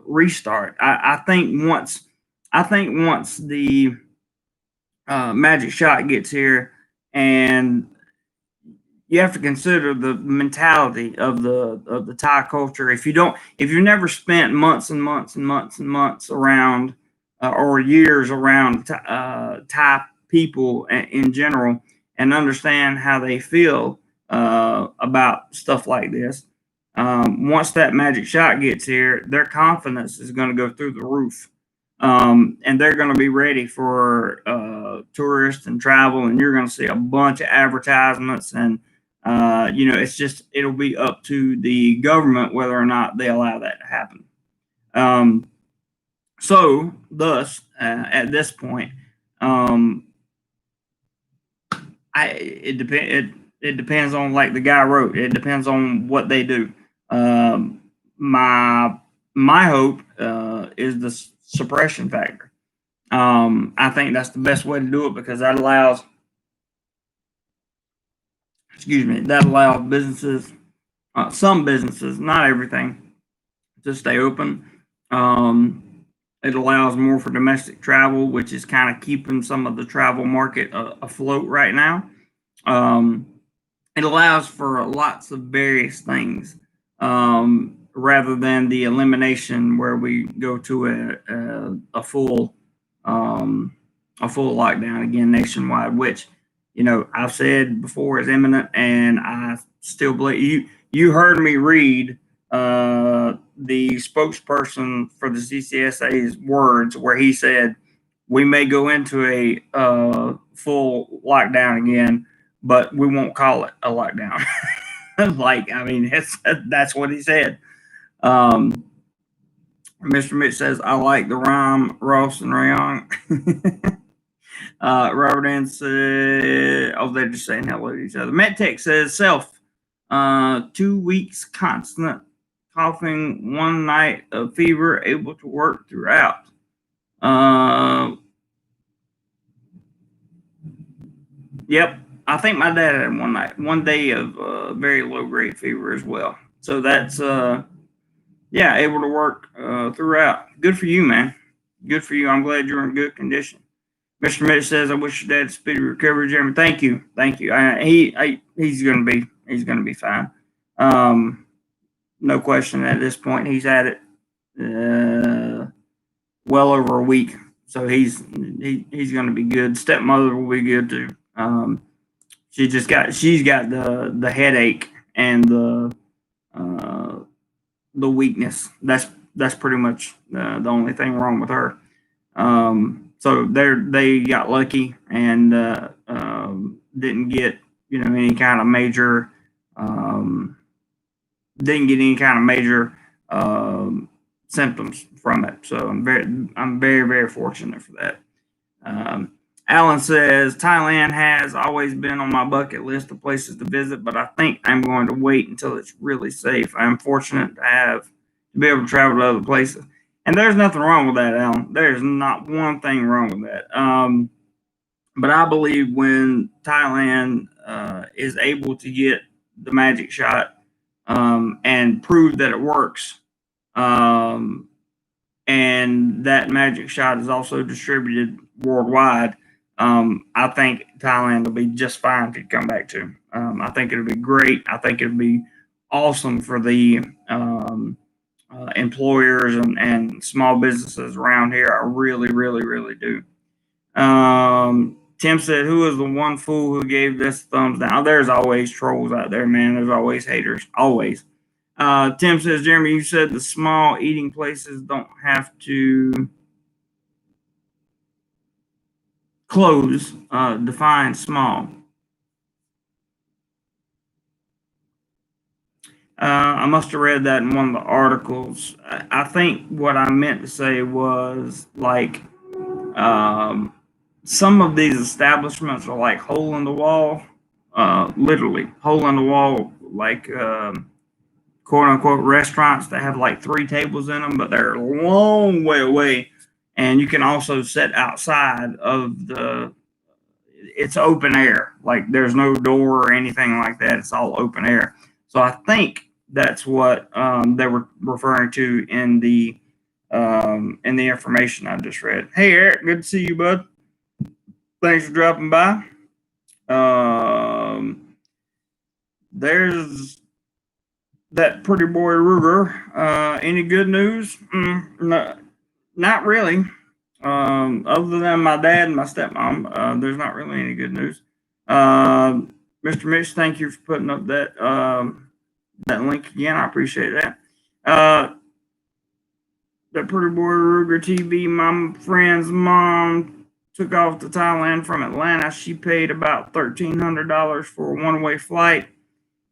restart. I think once the magic shot gets here, and you have to consider the mentality of the Thai culture. If you've never spent months and months and months and months around, or years around Thai people in general, and understand how they feel about stuff like this, once that magic shot gets here, their confidence is going to go through the roof. And they're going to be ready for tourists and travel, and you're going to see a bunch of advertisements, and it'll be up to the government whether or not they allow that to happen. So thus, at this point, it depends on, like the guy wrote, it depends on what they do. My hope is the suppression factor. I think that's the best way to do it, because that allows businesses, some businesses, not everything, to stay open. It allows more for domestic travel, which is kind of keeping some of the travel market afloat right now. It allows for lots of various things, rather than the elimination where we go to a full lockdown again nationwide, which I've said before is imminent, and I still believe you heard me read the spokesperson for the CCSA's words, where he said we may go into a full lockdown again, but we won't call it a lockdown. That's what he said. Mr. Mitch says, "I like the rhyme, Ross and Rayon." Robert Ann said, "Oh, they're just saying hello to each other." MedTech says, "Self, 2 weeks constant coughing, one night of fever, able to work throughout." Yep, I think my dad had one day of very low grade fever as well. So that's able to work throughout. Good for you, man. Good for you. I'm glad you're in good condition. Mr. Mitch says, "I wish your dad speedy recovery, Jeremy." Thank you. He's gonna be fine. No question at this point. He's had it well over a week, so he's gonna be good. Stepmother will be good too. she's got the headache and the weakness. That's pretty much the only thing wrong with her. So they got lucky and didn't get any kind of major didn't get any kind of major symptoms from it. So I'm very very fortunate for that. Um, Alan says Thailand has always been on my bucket list of places to visit, but I think I'm going to wait until it's really safe. I'm fortunate to be able to travel to other places, and there's nothing wrong with that, Alan. There's not one thing wrong with that. But I believe when Thailand is able to get the magic shot and prove that it works, and that magic shot is also distributed worldwide, I think Thailand will be just fine to come back to. I think it'll be great. I think it'll be awesome for the employers and small businesses around here. I really, really, really do. Tim said, "Who is the one fool who gave this thumbs down?" There's always trolls out there, man. There's always haters. Always. Tim says, "Jeremy, you said the small eating places don't have to close. Define small." I must have read that in one of the articles. I think what I meant to say was like some of these establishments are like hole in the wall, literally hole in the wall, like quote unquote restaurants that have like 3 tables in them, but they're a long way away. And you can also sit outside of it's open air. Like there's no door or anything like that. It's all open air. So I think that's what they were referring to in the information I just read. Hey Eric, good to see you, bud. Thanks for dropping by. There's that pretty boy Ruger. Any good news? No, not really. Other than my dad and my stepmom, there's not really any good news. Mr. Mitch, thank you for putting up that link again. I appreciate that. That pretty boy Ruger TV, my friend's mom took off to Thailand from Atlanta. She paid about $1,300 for a one-way flight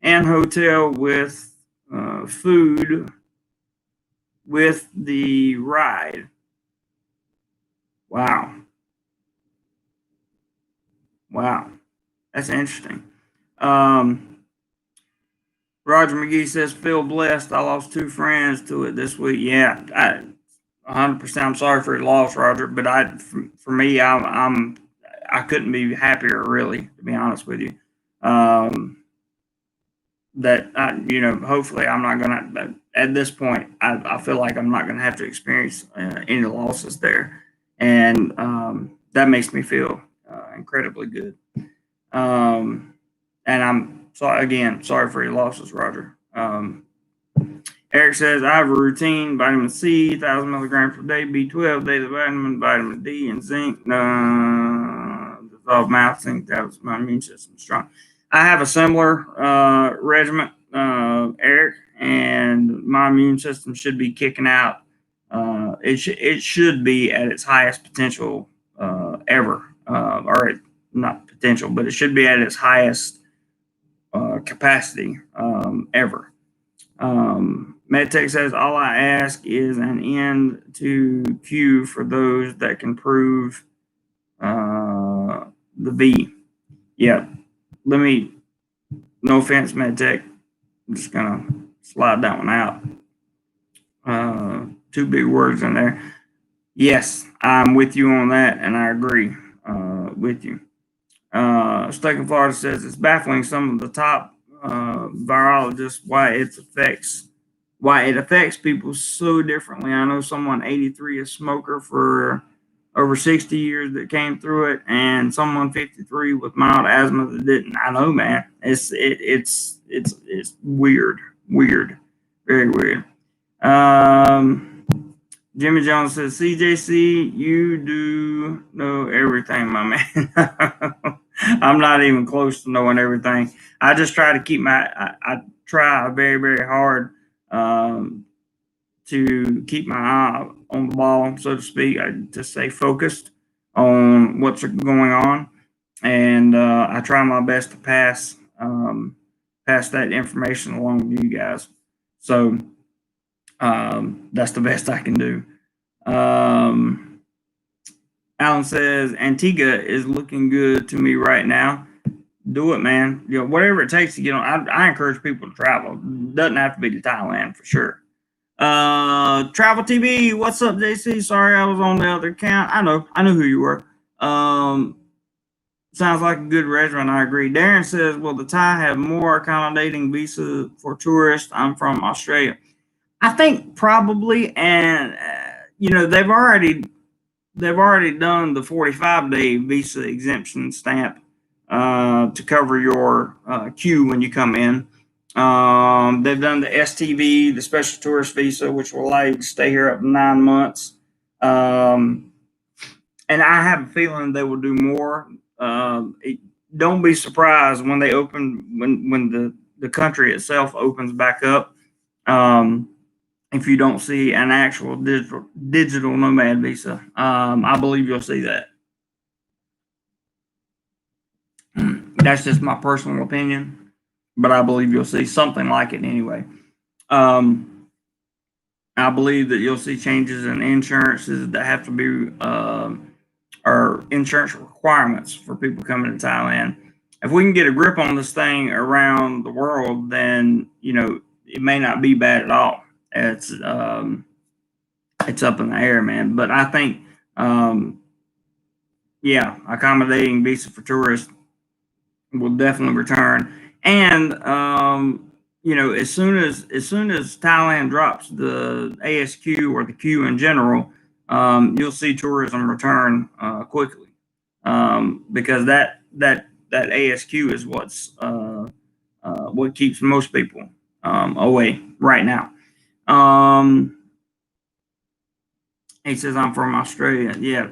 and hotel with food with the ride. Wow. That's interesting. Roger McGee says, "Feel blessed. I lost 2 friends to it this week." Yeah, 100%. I'm sorry for your loss, Roger. But for me, I couldn't be happier, really, to be honest with you. Hopefully, I'm not gonna. At this point, I feel like I'm not gonna have to experience any losses there, and that makes me feel incredibly good. And I'm sorry for your losses, Roger. Eric says, "I have a routine: vitamin C, 1,000 milligrams per day, B12, daily vitamin D, and zinc. Dissolved mouth zinc. That was my immune system strong." I have a similar regimen, Eric, and my immune system should be kicking out. It should be at its highest potential ever, or not potential, but it should be at its highest capacity ever. MedTech says, "All I ask is an end to Q for those that can prove the V." Yeah, no offense, MedTech. I'm just going to slide that one out. 2 big words in there. Yes, I'm with you on that, and I agree with you. Stuck in Florida says, "It's baffling some of the top virologists why it affects people so differently. I know someone 83, a smoker for over 60 years that came through it, and someone 53 with mild asthma that didn't." I know, man. It's weird, very weird. Jimmy Jones says, "CJC, you do know everything, my man." I'm not even close to knowing everything. I just try to keep I try very, very hard um, to keep my eye on the ball, so to speak, to stay focused on what's going on. And I try my best to pass that information along to you guys. So that's the best I can do. Um, Alan says Antigua is looking good to me right now. Do it, man. Whatever it takes to get on. I encourage people to travel. Doesn't have to be to Thailand for sure. Travel TV. What's up, JC? Sorry, I was on the other account. I know who you were. Sounds like a good restaurant. I agree. Darren says, "Will the Thai have more accommodating visa for tourists?" I'm from Australia. I think probably, and they've already done the 45-day visa exemption stamp to cover your queue when you come in. They've done the STV, the special tourist visa, which will allow you to stay here up to 9 months. And I have a feeling they will do more. Don't be surprised when they open when the country itself opens back up. If you don't see an actual digital nomad visa, I believe you'll see that. That's just my personal opinion, but I believe you'll see something like it anyway. I believe that you'll see changes in insurances that have to be or insurance requirements for people coming to Thailand. If we can get a grip on this thing around the world, then it may not be bad at all. It's up in the air, man. But I think, accommodating visa for tourists will definitely return. And as soon as Thailand drops the ASQ or the Q in general, you'll see tourism return quickly because that ASQ is what keeps most people away right now. He says, I'm from Australia. Yeah.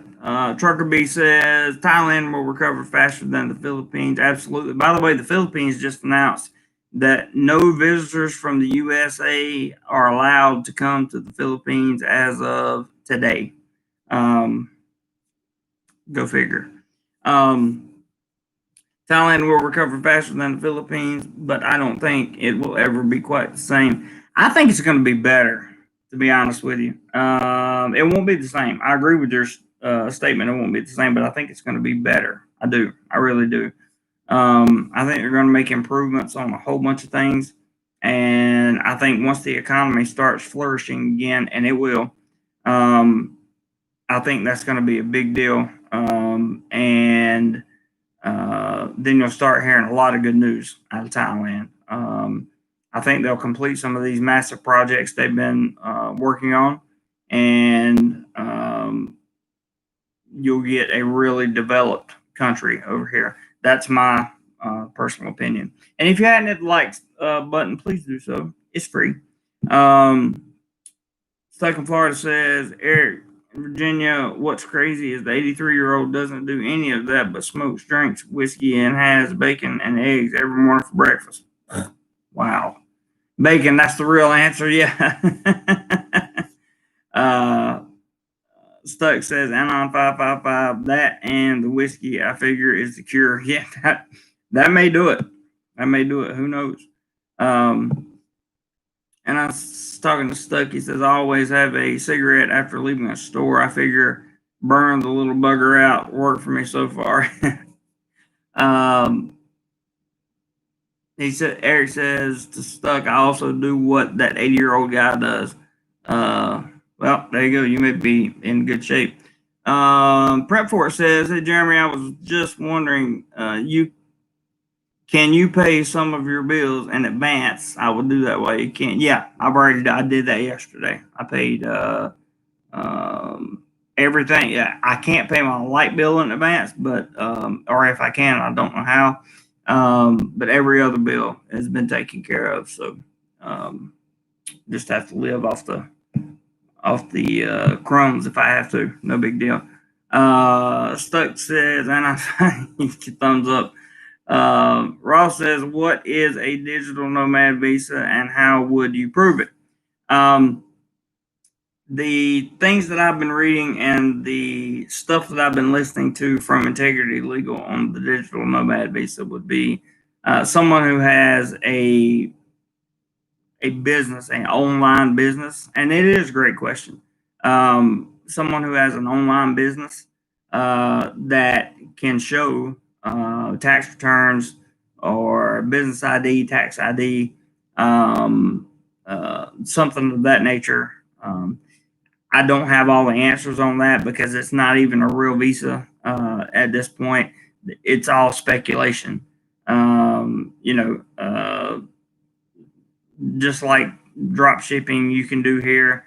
Trucker B says, Thailand will recover faster than the Philippines. Absolutely. By the way, the Philippines just announced that no visitors from the USA are allowed to come to the Philippines as of today. Go figure. Thailand will recover faster than the Philippines, but I don't think it will ever be quite the same. I think it's going to be better, to be honest with you. It won't be the same. I agree with your statement. It won't be the same, but I think it's going to be better. I do. I really do. I think they're going to make improvements on a whole bunch of things. And I think once the economy starts flourishing again, and it will, I think that's going to be a big deal. And then you'll start hearing a lot of good news out of Thailand. I think they'll complete some of these massive projects they've been working on, and you'll get a really developed country over here. That's my personal opinion. And if you hadn't hit the like button, please do so. It's free. Stuck in Florida says, Eric, Virginia, what's crazy is the 83-year-old doesn't do any of that but smokes, drinks whiskey, and has bacon and eggs every morning for breakfast. Wow. Bacon, that's the real answer. Yeah. Stuck says, Anon 555, that and the whiskey, I figure, is the cure. Yeah, that may do it. That may do it. Who knows? And I was talking to Stuck. He says, I always have a cigarette after leaving a store. I figure burn the little bugger out. Worked for me so far. He said, Eric says to Stuck, I also do what that 80-year-old guy does. Well, there you go. You may be in good shape. Prep for it says, hey, Jeremy, I was just wondering, can you pay some of your bills in advance? I will do that way. You can. Yeah, I did that yesterday. I paid everything. Yeah, I can't pay my light bill in advance, but or if I can, I don't know how. But every other bill has been taken care of. So just have to live off the crumbs if I have to. No big deal. Stuck says, and I thumbs up. Ross says, what is a digital nomad visa and how would you prove it? The things that I've been reading and the stuff that I've been listening to from Integrity Legal on the digital nomad visa would be someone who has a business, an online business, and it is a great question. Someone who has an online business that can show tax returns or business ID, tax ID, something of that nature. I don't have all the answers on that because it's not even a real visa at this point. It's all speculation. Just like drop shipping you can do here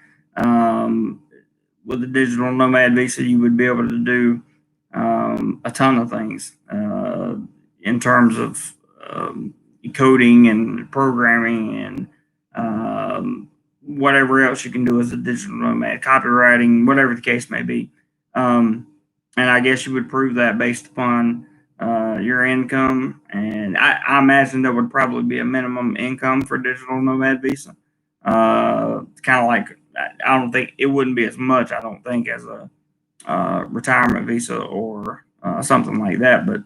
with the digital nomad visa, you would be able to do a ton of things in terms of coding and programming and whatever else you can do as a digital nomad, copywriting, whatever the case may be. And I guess you would prove that based upon your income. And I imagine there would probably be a minimum income for digital nomad visa. Kind of like, I don't think it wouldn't be as much, I don't think, as a retirement visa or something like that. But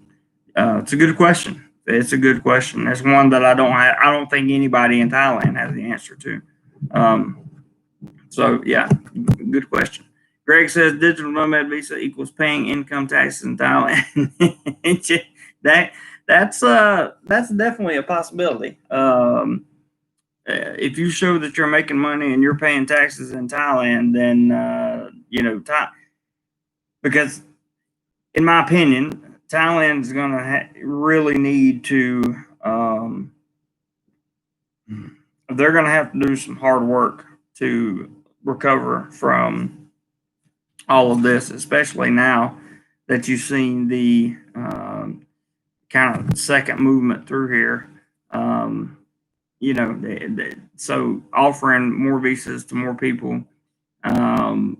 it's a good question. It's a good question. It's one that I don't think anybody in Thailand has the answer to. So yeah, good question. Greg says digital nomad visa equals paying income taxes in Thailand. That's definitely a possibility. If you show that you're making money and you're paying taxes in Thailand, then because in my opinion, Thailand is going to really need to. They're going to have to do some hard work to recover from all of this, especially now that you've seen the kind of second movement through here. So offering more visas to more people, and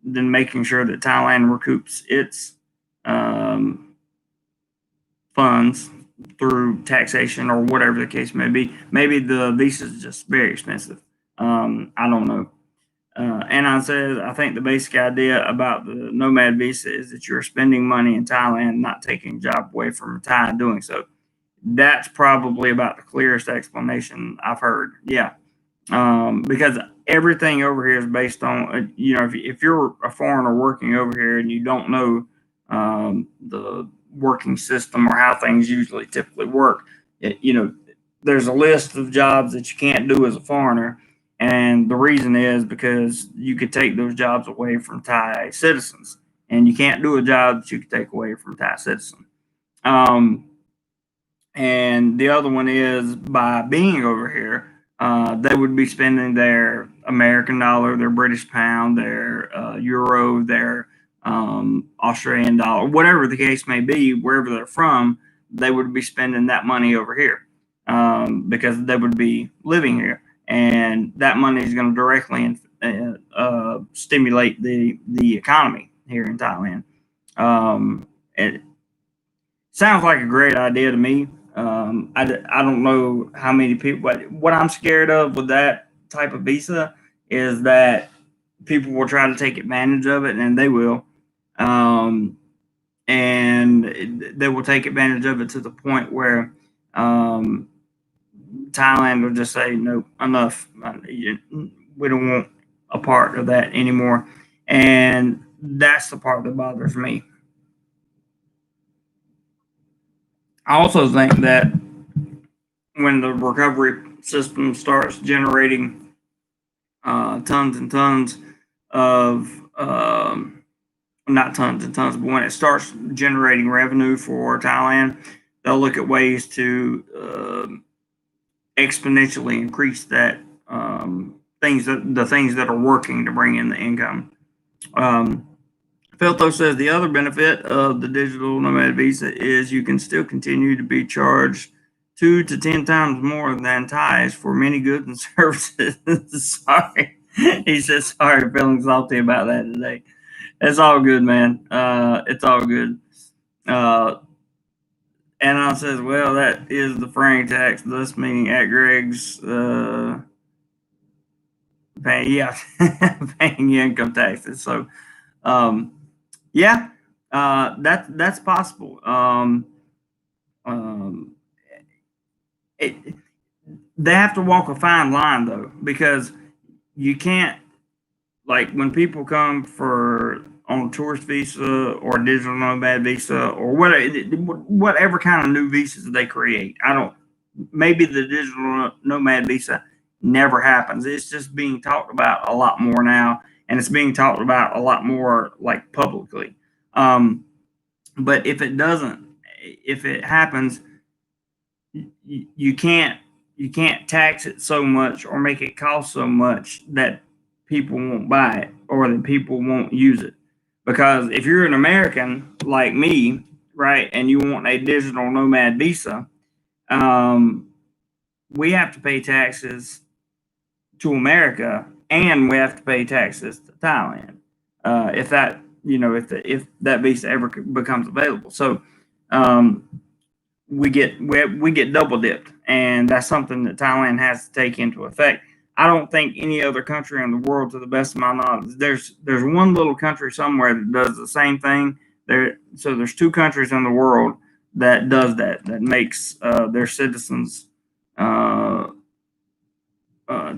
then making sure that Thailand recoups its funds through taxation or whatever the case may be. Maybe the visa is just very expensive. I don't know. Anon says, I think the basic idea about the nomad visa is that you're spending money in Thailand, not taking a job away from Thai and doing so. That's probably about the clearest explanation I've heard. Yeah. Because everything over here is based on, if you're a foreigner working over here and you don't know the working system or how things usually typically work, there's a list of jobs that you can't do as a foreigner. And the reason is because you could take those jobs away from Thai citizens, and you can't do a job that you could take away from Thai citizens. And the other one is by being over here, they would be spending their American dollar, their British pound, their euro, their Australian dollar, whatever the case may be, wherever they're from, they would be spending that money over here because they would be living here. And that money is going to directly stimulate the economy here in Thailand. It sounds like a great idea to me. I don't know how many people, but what I'm scared of with that type of visa is that people will try to take advantage of it, and they will. And they will take advantage of it to the point where Thailand will just say, nope, enough. We don't want a part of that anymore. And that's the part that bothers me. I also think that when the recovery system starts generating tons and tons of, not tons and tons, but when it starts generating revenue for Thailand, they'll look at ways to exponentially increase that the things that are working to bring in the income. Felto says the other benefit of the digital nomad visa is you can still continue to be charged 2 to 10 times more than Thais for many goods and services. Sorry. He says, sorry, feeling salty about that today. It's all good, man. It's all good. Anon says, well, that is the frank tax, thus meaning at Greg's paying, paying income taxes. So, um, yeah, that's possible. Um, it, they have to walk a fine line though, because you can't, like, when people come for on a tourist visa or digital nomad visa or whatever kind of new visas they create. I don't. Maybe the digital nomad visa never happens. It's just being talked about a lot more now, and it's being talked about a lot more, like, publicly. Um, but if it happens, you can't tax it so much or make it cost so much that people won't buy it or that people won't use it. Because if you're an American like me, right, and you want a digital nomad visa, um, we have to pay taxes to America, and we have to pay taxes to Thailand, if that if that visa ever becomes available. So, um, we get double dipped, and that's something that Thailand has to take into effect. I don't think any other country in the world, to the best of my knowledge, there's one little country somewhere that does the same thing. There's two countries in the world that does that makes their citizens uh,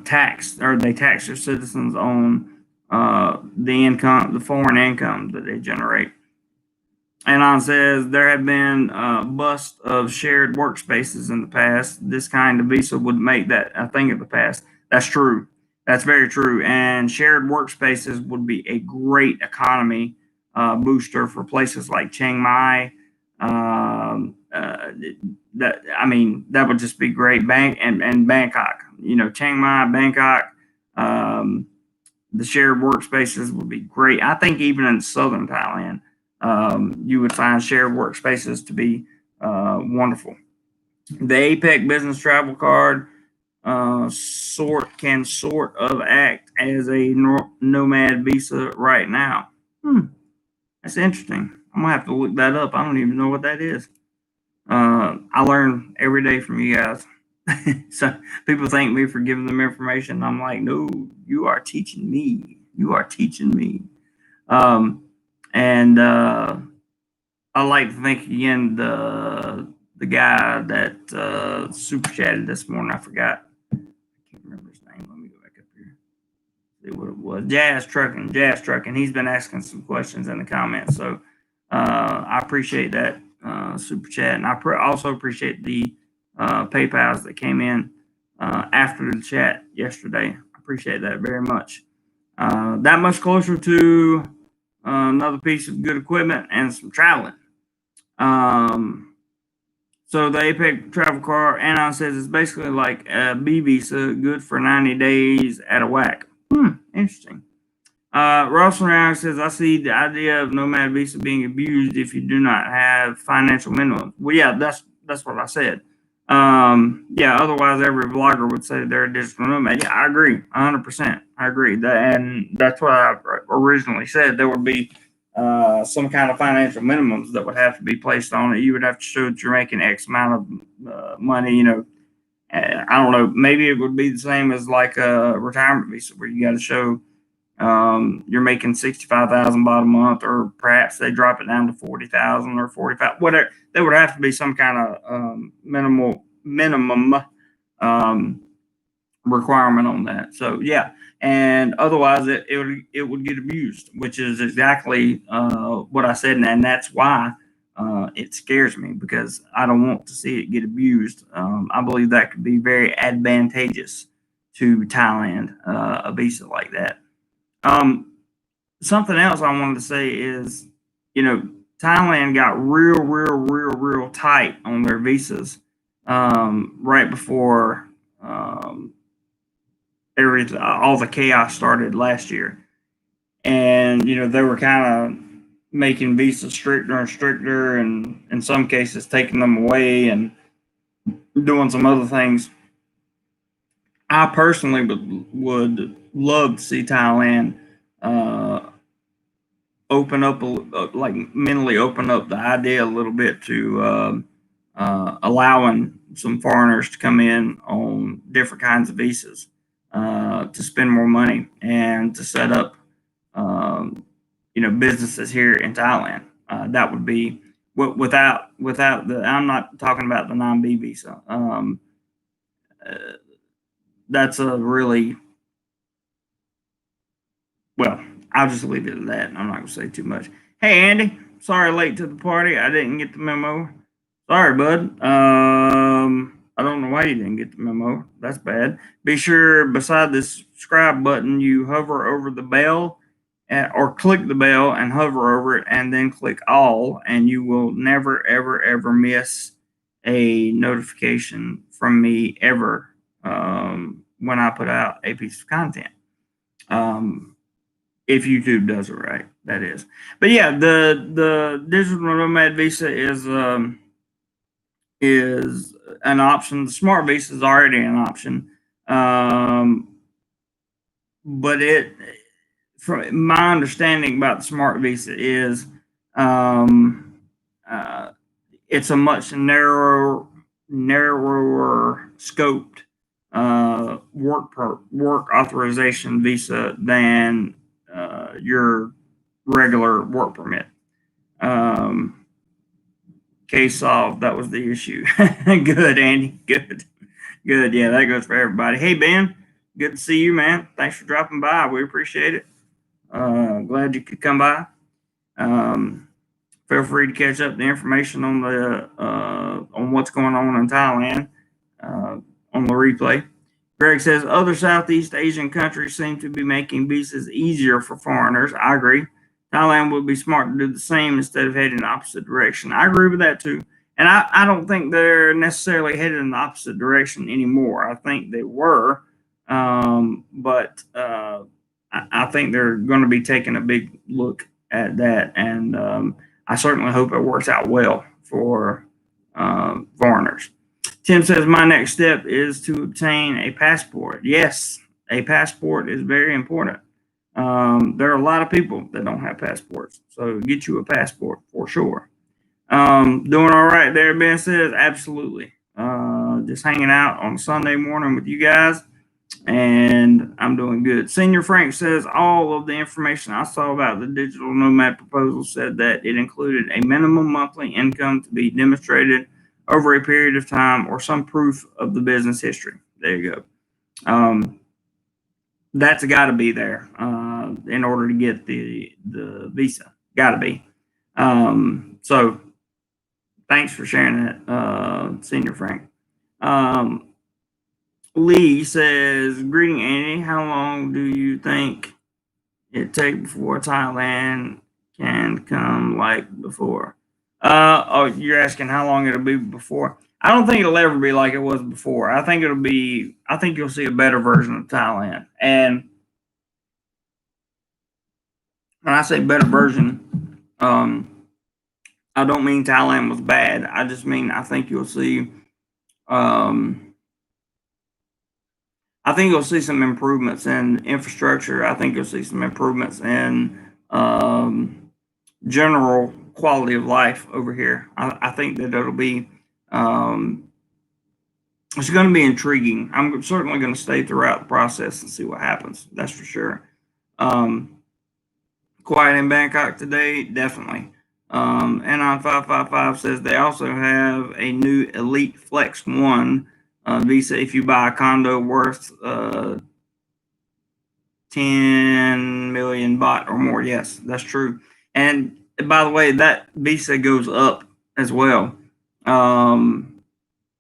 tax, or they tax their citizens on the foreign income that they generate. Anon says there have been busts of shared workspaces in the past. This kind of visa would make that a thing of the past. That's true. That's very true. And shared workspaces would be a great economy booster for places like Chiang Mai. That I mean, that would just be great. And Bangkok. Chiang Mai, Bangkok. The shared workspaces would be great. I think even in southern Thailand, you would find shared workspaces to be wonderful. The APEC business travel card can sort of act as a nomad visa right now. That's interesting. I'm gonna have to look that up. I don't even know what that is. I learn every day from you guys. So people thank me for giving them information. I'm like, no, you are teaching me. You are teaching me. And I'd like to thank again the guy that super chatted this morning. I forgot. I can't remember his name. Let me go back up here. See what it was. Jazz Trucking. He's been asking some questions in the comments. So I appreciate that super chat. And I also appreciate the PayPals that came in after the chat yesterday. I appreciate that very much. That much closer to another piece of good equipment and some traveling. So the APEC travel card, Anon says, it's basically like a B visa, good for 90 days at a whack. Interesting. Ross Ryan says, I see the idea of nomad visa being abused if you do not have financial minimums. Well, yeah, that's what I said. Yeah, otherwise every vlogger would say they're a digital nomad. Yeah, I agree, 100%. I agree, and that's what I originally said. There would be some kind of financial minimums that would have to be placed on it. You would have to show that you're making X amount of money. I don't know. Maybe it would be the same as like a retirement visa, where you got to show you're making 65,000 baht a month, or perhaps they drop it down to 40,000 or 45. Whatever. There would have to be some kind of minimum requirement on that. So yeah, and otherwise it would get abused, which is exactly what I said, and that's why it scares me, because I don't want to see it get abused. I believe that could be very advantageous to Thailand, a visa like that. Something else I wanted to say is, Thailand got real tight on their visas right before all the chaos started last year, and they were kind of making visas stricter and stricter, and in some cases taking them away and doing some other things. I personally would love to see Thailand mentally open up the idea a little bit to allowing some foreigners to come in on different kinds of visas to spend more money and to set up businesses here in Thailand. That would be without the. I'm not talking about the non-B visa. That's a really well. I'll just leave it at that. I'm not going to say too much. Hey, Andy. Sorry, late to the party. I didn't get the memo. Sorry, bud. I don't know why you didn't get the memo. That's bad. Be sure beside this subscribe button, you hover over the bell or click the bell and hover over it and then click all, and you will never, ever, ever miss a notification from me ever when I put out a piece of content. If YouTube does it right, that is. But yeah, the digital nomad visa is an option. The smart visa is already an option, but from my understanding about the smart visa is it's a much narrower scoped work authorization visa than your regular work permit. Case solved. That was the issue. Good, Andy. Good. Yeah, that goes for everybody. Hey, Ben. Good to see you, man. Thanks for dropping by. We appreciate it. Glad you could come by. Feel free to catch up the information on the on what's going on in Thailand on the replay. Greg says other Southeast Asian countries seem to be making visas easier for foreigners. I agree. Thailand would be smart to do the same instead of heading in the opposite direction. I agree with that too. And I don't think they're necessarily headed in the opposite direction anymore. I think they were, but I think they're going to be taking a big look at that. And I certainly hope it works out well for foreigners. Tim says, my next step is to obtain a passport. Yes, a passport is very important. There are a lot of people that don't have passports, so get you a passport for sure. Doing all right there, Ben says, absolutely. Just hanging out on Sunday morning with you guys, and I'm doing good. Senior Frank says, all of the information I saw about the digital nomad proposal said that it included a minimum monthly income to be demonstrated over a period of time or some proof of the business history. There you go. That's got to be there in order to get the visa. Got to be. So thanks for sharing that, Senior Frank. Lee says, greeting, Andy. How long do you think it take before Thailand can come like before? Oh, you're asking how long it'll be before? I don't think it'll ever be like it was before. I think you'll see a better version of Thailand. And when I say better version, I don't mean Thailand was bad. I just mean I think you'll see some improvements in infrastructure. I think you'll see some improvements in general quality of life over here. I think that it'll be it's going to be intriguing. I'm certainly going to stay throughout the process and see what happens. That's for sure. Quiet in Bangkok today, definitely. And on 555 says they also have a new Elite Flex 1 visa if you buy a condo worth 10 million baht or more. Yes, that's true. And by the way, that visa goes up as well.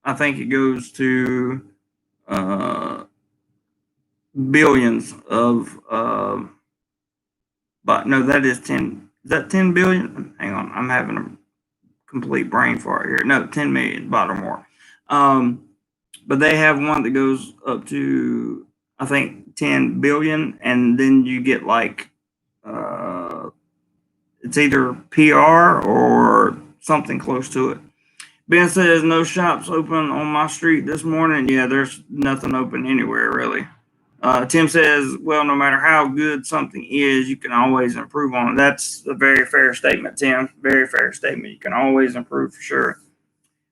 I think it goes to billions of but no, that is 10. Is that 10 billion? Hang on, I'm having a complete brain fart here. No, 10 million baht or more. But they have one that goes up to, I think, 10 billion, and then you get like it's either PR or something close to it. Ben says no shops open on my street this morning. Yeah, there's nothing open anywhere really. Tim says, well, no matter how good something is, you can always improve on it. That's a very fair statement, Tim. Very fair statement. You can always improve for sure.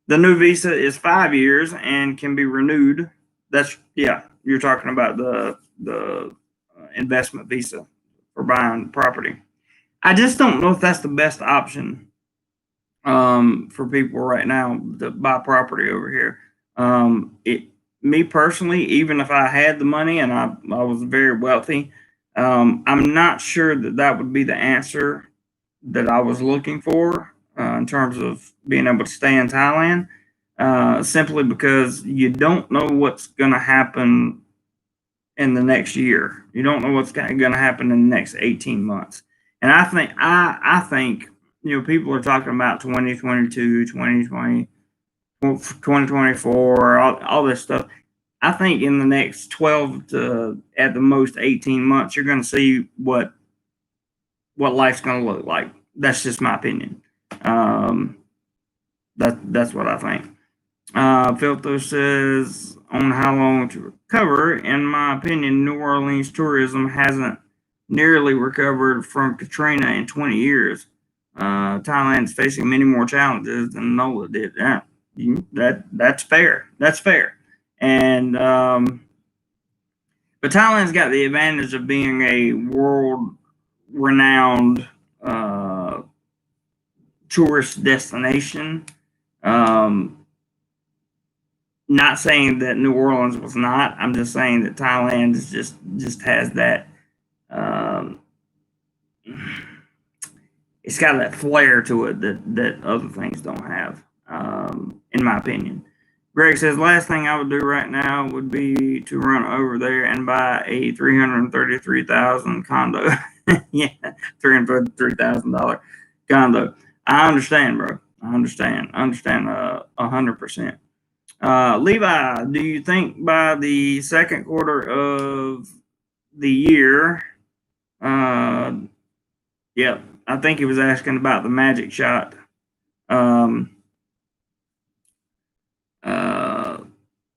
The new visa is 5 years and can be renewed. That's, yeah, you're talking about the investment visa for buying property. I just don't know if that's the best option for people right now to buy property over here. Me personally, even if I had the money and I was very wealthy, I'm not sure that that would be the answer that I was looking for in terms of being able to stay in Thailand. Simply because you don't know what's going to happen in the next year. You don't know what's going to happen in the next 18 months. And I think people are talking about 2022, 2020, 2024, all this stuff. I think in the next 12 to at the most 18 months, you're going to see what life's going to look like. That's just my opinion. That's what I think. Filtho says, on how long to recover, in my opinion, New Orleans tourism hasn't nearly recovered from Katrina in 20 years. Thailand is facing many more challenges than NOLA did. That's fair. That's fair. And but Thailand's got the advantage of being a world-renowned tourist destination. Not saying that New Orleans was not. I'm just saying that Thailand is just has that. It's got that flair to it that other things don't have, in my opinion. Greg says, last thing I would do right now would be to run over there and buy a $333,000 condo. Yeah, $333,000 condo. I understand, bro. I understand 100%. Levi, do you think by the second quarter of the year, yeah, I think he was asking about the magic shot.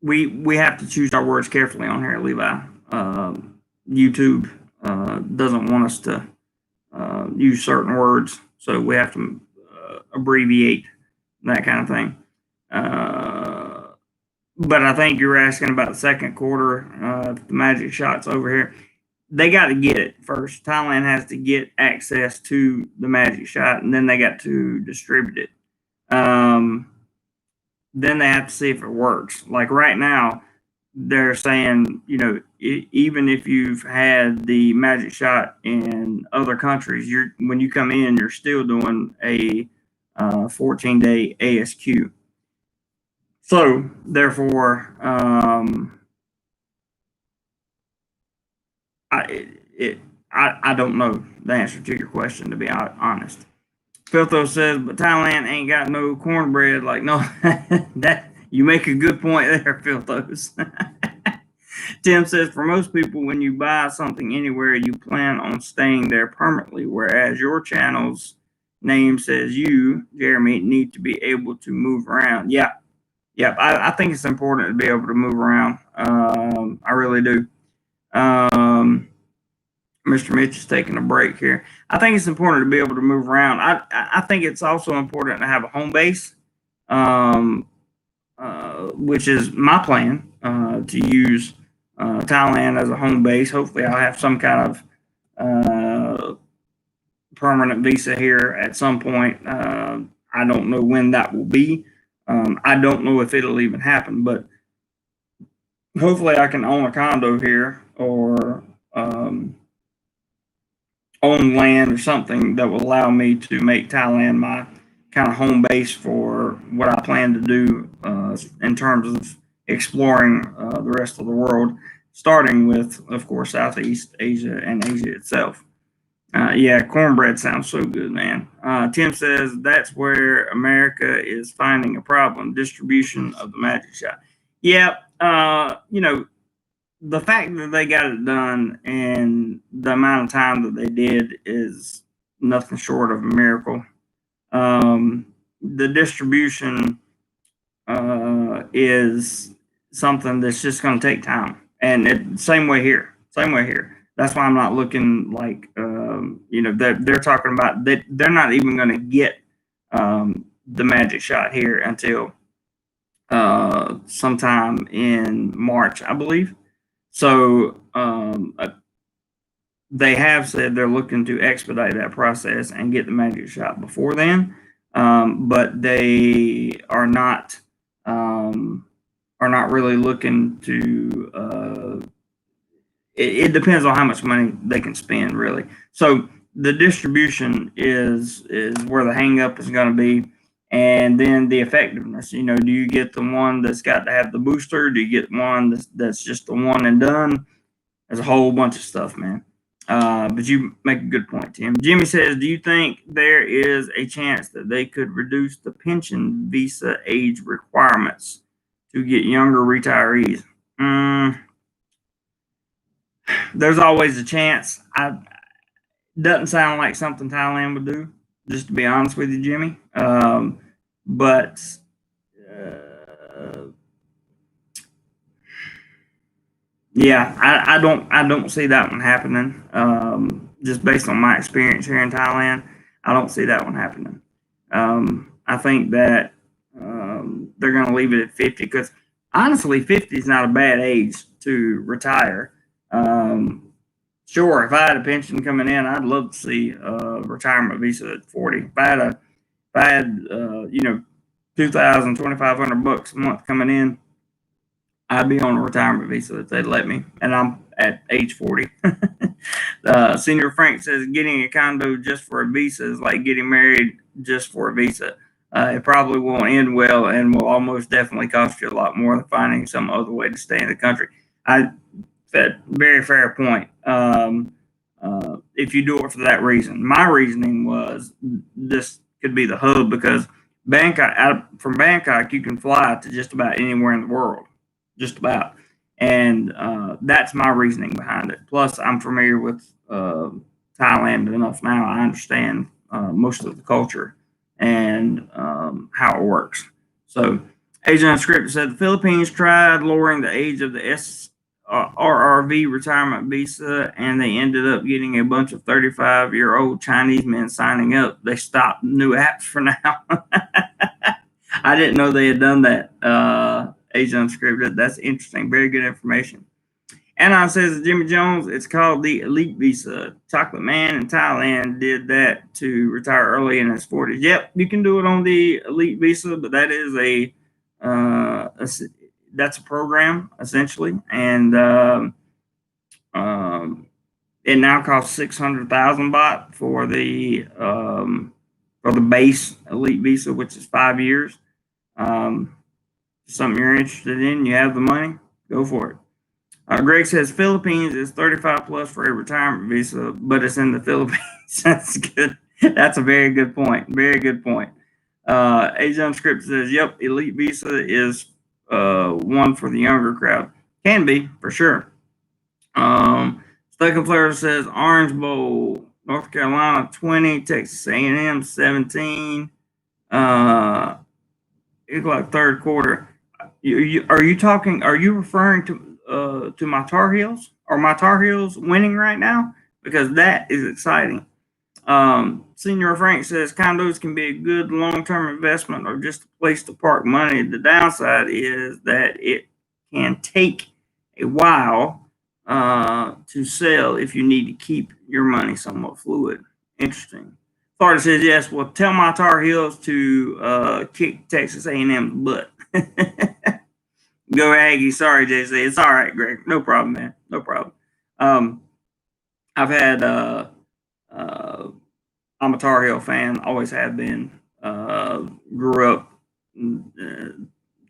We have to choose our words carefully on here, Levi. YouTube doesn't want us to use certain words, so we have to abbreviate that kind of thing. But I think you're asking about the second quarter, the magic shots over here. They got to get it first. Thailand has to get access to the magic shot, and then they got to distribute it. Then they have to see if it works. Like right now, they're saying, even if you've had the magic shot in other countries, when you come in, you're still doing a 14-day ASQ. So therefore, I don't know the answer to your question, to be honest. Filtho says, but Thailand ain't got no cornbread. Like, no, that you make a good point there, Filthos. Tim says, for most people, when you buy something anywhere, you plan on staying there permanently, whereas your channel's name says you, Jeremy, need to be able to move around. Yeah. I think it's important to be able to move around. I really do. Mr. Mitch is taking a break here. I think it's important to be able to move around. I think it's also important to have a home base, which is my plan, to use Thailand as a home base. Hopefully I'll have some kind of permanent visa here at some point. I don't know when that will be. I don't know if it'll even happen, but hopefully I can own a condo here or own land or something that will allow me to make Thailand my kind of home base for what I plan to do in terms of exploring the rest of the world, starting with, of course, Southeast Asia and Asia itself. Yeah, cornbread sounds so good, man. Tim says that's where America is finding a problem, distribution of the magic shot. Yeah, the fact that they got it done and the amount of time that they did is nothing short of a miracle. The distribution is something that's just going to take time. And same way here. Same way here. That's why I'm not looking like, they're talking about that they're not even going to get the magic shot here until sometime in March, I believe. So they have said they're looking to expedite that process and get the magic shot before then, but they are not really looking to. It depends on how much money they can spend, really. So the distribution is where the hang up is going to be, and then the effectiveness. Do you get the one that's got to have the booster? Do you get one that's just the one and done? There's a whole bunch of stuff, man. But you make a good point, Tim. Jimmy says, do you think there is a chance that they could reduce the pension visa age requirements to get younger retirees? There's always a chance. Doesn't sound like something Thailand would do, just to be honest with you, Jimmy. But yeah, I don't see that one happening. Just based on my experience here in Thailand, I don't see that one happening. I think that they're going to leave it at 50 because honestly, 50 is not a bad age to retire. Sure, if I had a pension coming in, I'd love to see a retirement visa at 40. If I had $2,000, $2,500 a month coming in, I'd be on a retirement visa if they'd let me, and I'm at age 40. Senior Frank says getting a condo just for a visa is like getting married just for a visa. It probably won't end well and will almost definitely cost you a lot more than finding some other way to stay in the country. Very fair point. If you do it for that reason, my reasoning was this could be the hub because from Bangkok you can fly to just about anywhere in the world, just about, and that's my reasoning behind it. Plus, I'm familiar with Thailand enough now. I understand most of the culture and how it works. So, Agent Unscripted said the Philippines tried lowering the age of the RRV retirement visa, and they ended up getting a bunch of 35-year-old Chinese men signing up. They stopped new apps for now. I didn't know they had done that. Agent Unscripted. That's interesting. Very good information. Anon says Jimmy Jones, it's called the Elite Visa. Chocolate Man in Thailand did that to retire early in his 40s. Yep, you can do it on the Elite Visa, but that is that's a program essentially, and it now costs 600,000 baht for the base Elite Visa, which is 5 years. Something you're interested in, you have the money, go for it. Greg says Philippines is 35 plus for a retirement visa, but it's in the Philippines. That's good. That's a very good point. Very good point. Asia Unscripted says, yep, Elite Visa is one for the younger crowd. Can be, for sure. Stuck and Flare says Orange Bowl, North Carolina 20, Texas A&M 17. It's like third quarter. Are you referring to my Tar Heels? Are my Tar Heels winning right now? Because that is exciting. Senior Frank says condos can be a good long-term investment or just a place to park money. The downside is that it can take a while to sell if you need to keep your money somewhat fluid. Interesting. Florida says yes. Well, tell my Tar Heels to kick Texas A&M's butt. Go Aggie. Sorry, JC. It's all right, Greg. No problem, man. No problem. I've had I'm a Tar Heel fan. Always have been. Grew up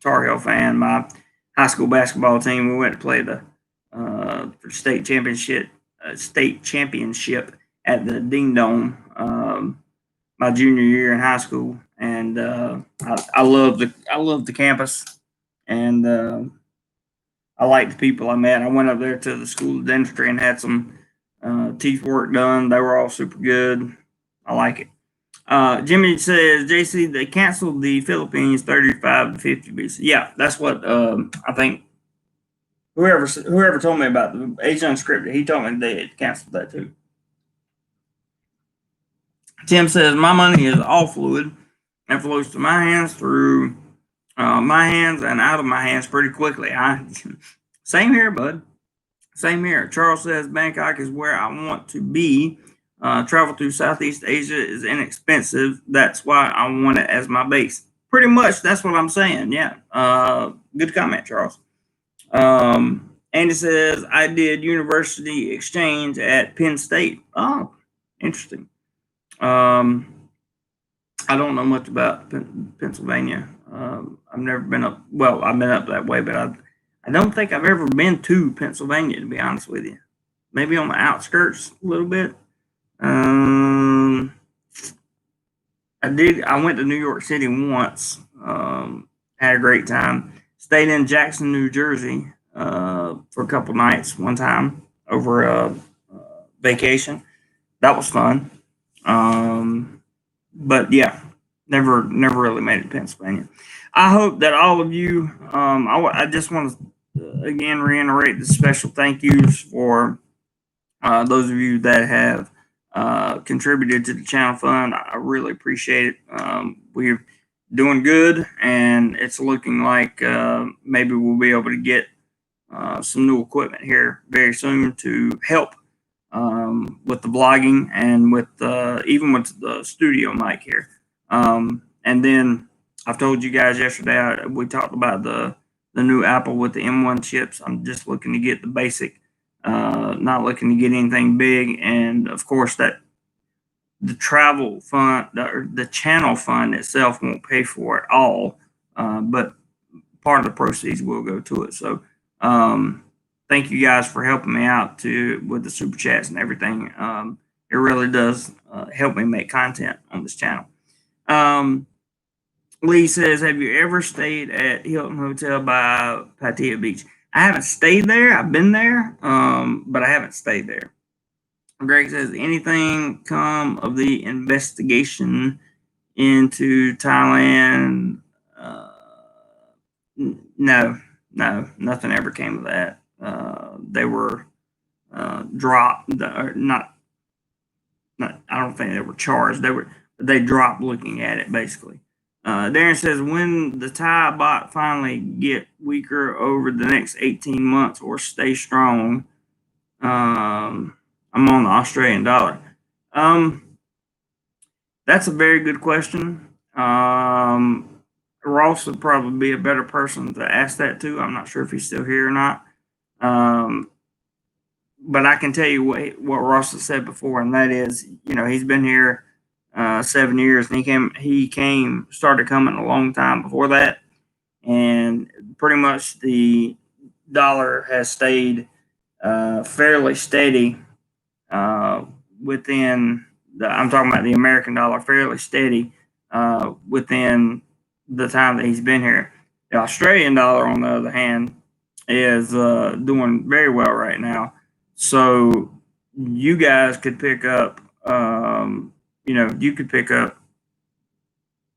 Tar Heel fan. My high school basketball team, we went to play the for state championship at the Ding Dome my junior year in high school, and I love the campus, and I like the people I met. I went up there to the School of Dentistry and had some teeth work done. They were all super good. I like it. Jimmy says, JC, they canceled the Philippines 35 to 50 visa. Yeah, that's what I think. whoever told me about the Age Unscripted, he told me they had canceled that too. Tim says, my money is all fluid and flows to my hands through my hands and out of my hands pretty quickly. Same here, bud. Same here. Charles says, Bangkok is where I want to be. Travel to Southeast Asia is inexpensive. That's why I want it as my base. Pretty much, that's what I'm saying. Yeah. Good comment, Charles. Andy says, I did university exchange at Penn State. Oh, interesting. I don't know much about Pennsylvania. I've never been up. Well, I've been up that way, but I don't think I've ever been to Pennsylvania, to be honest with you. Maybe on the outskirts a little bit. I went to New York City once. Had a great time. Stayed in Jackson, New Jersey for a couple nights one time over a vacation. That was fun. But yeah, never really made it to Pennsylvania. I hope that all of you, I just want to again reiterate the special thank yous for those of you that have contributed to the channel fund. I really appreciate it. We're doing good, and it's looking like maybe we'll be able to get some new equipment here very soon to help with the vlogging and with even with the studio mic here. And then I've told you guys yesterday, we talked about the new Apple with the M1 chips. I'm just looking to get the basic, not looking to get anything big. And of course, that the travel fund, the channel fund itself won't pay for it all, but part of the proceeds will go to it. So thank you guys for helping me out with the super chats and everything. It really does help me make content on this channel. Lee says, have you ever stayed at Hilton Hotel by Pattaya Beach? I haven't stayed there. I've been there, but I haven't stayed there. Greg says, anything come of the investigation into Thailand? No, nothing ever came of that. They were dropped, not. I don't think they were charged. They dropped looking at it, basically. Darren says, when the Thai baht finally get weaker over the next 18 months or stay strong, I'm on the Australian dollar. That's a very good question. Ross would probably be a better person to ask that to. I'm not sure if he's still here or not. But I can tell you what Ross has said before, and that is, he's been here 7 years, and he started coming a long time before that, and pretty much the dollar has stayed fairly steady within I'm talking about the American dollar, fairly steady within the time that he's been here. The Australian dollar, on the other hand, is doing very well right now. So you guys could pick up, you could pick up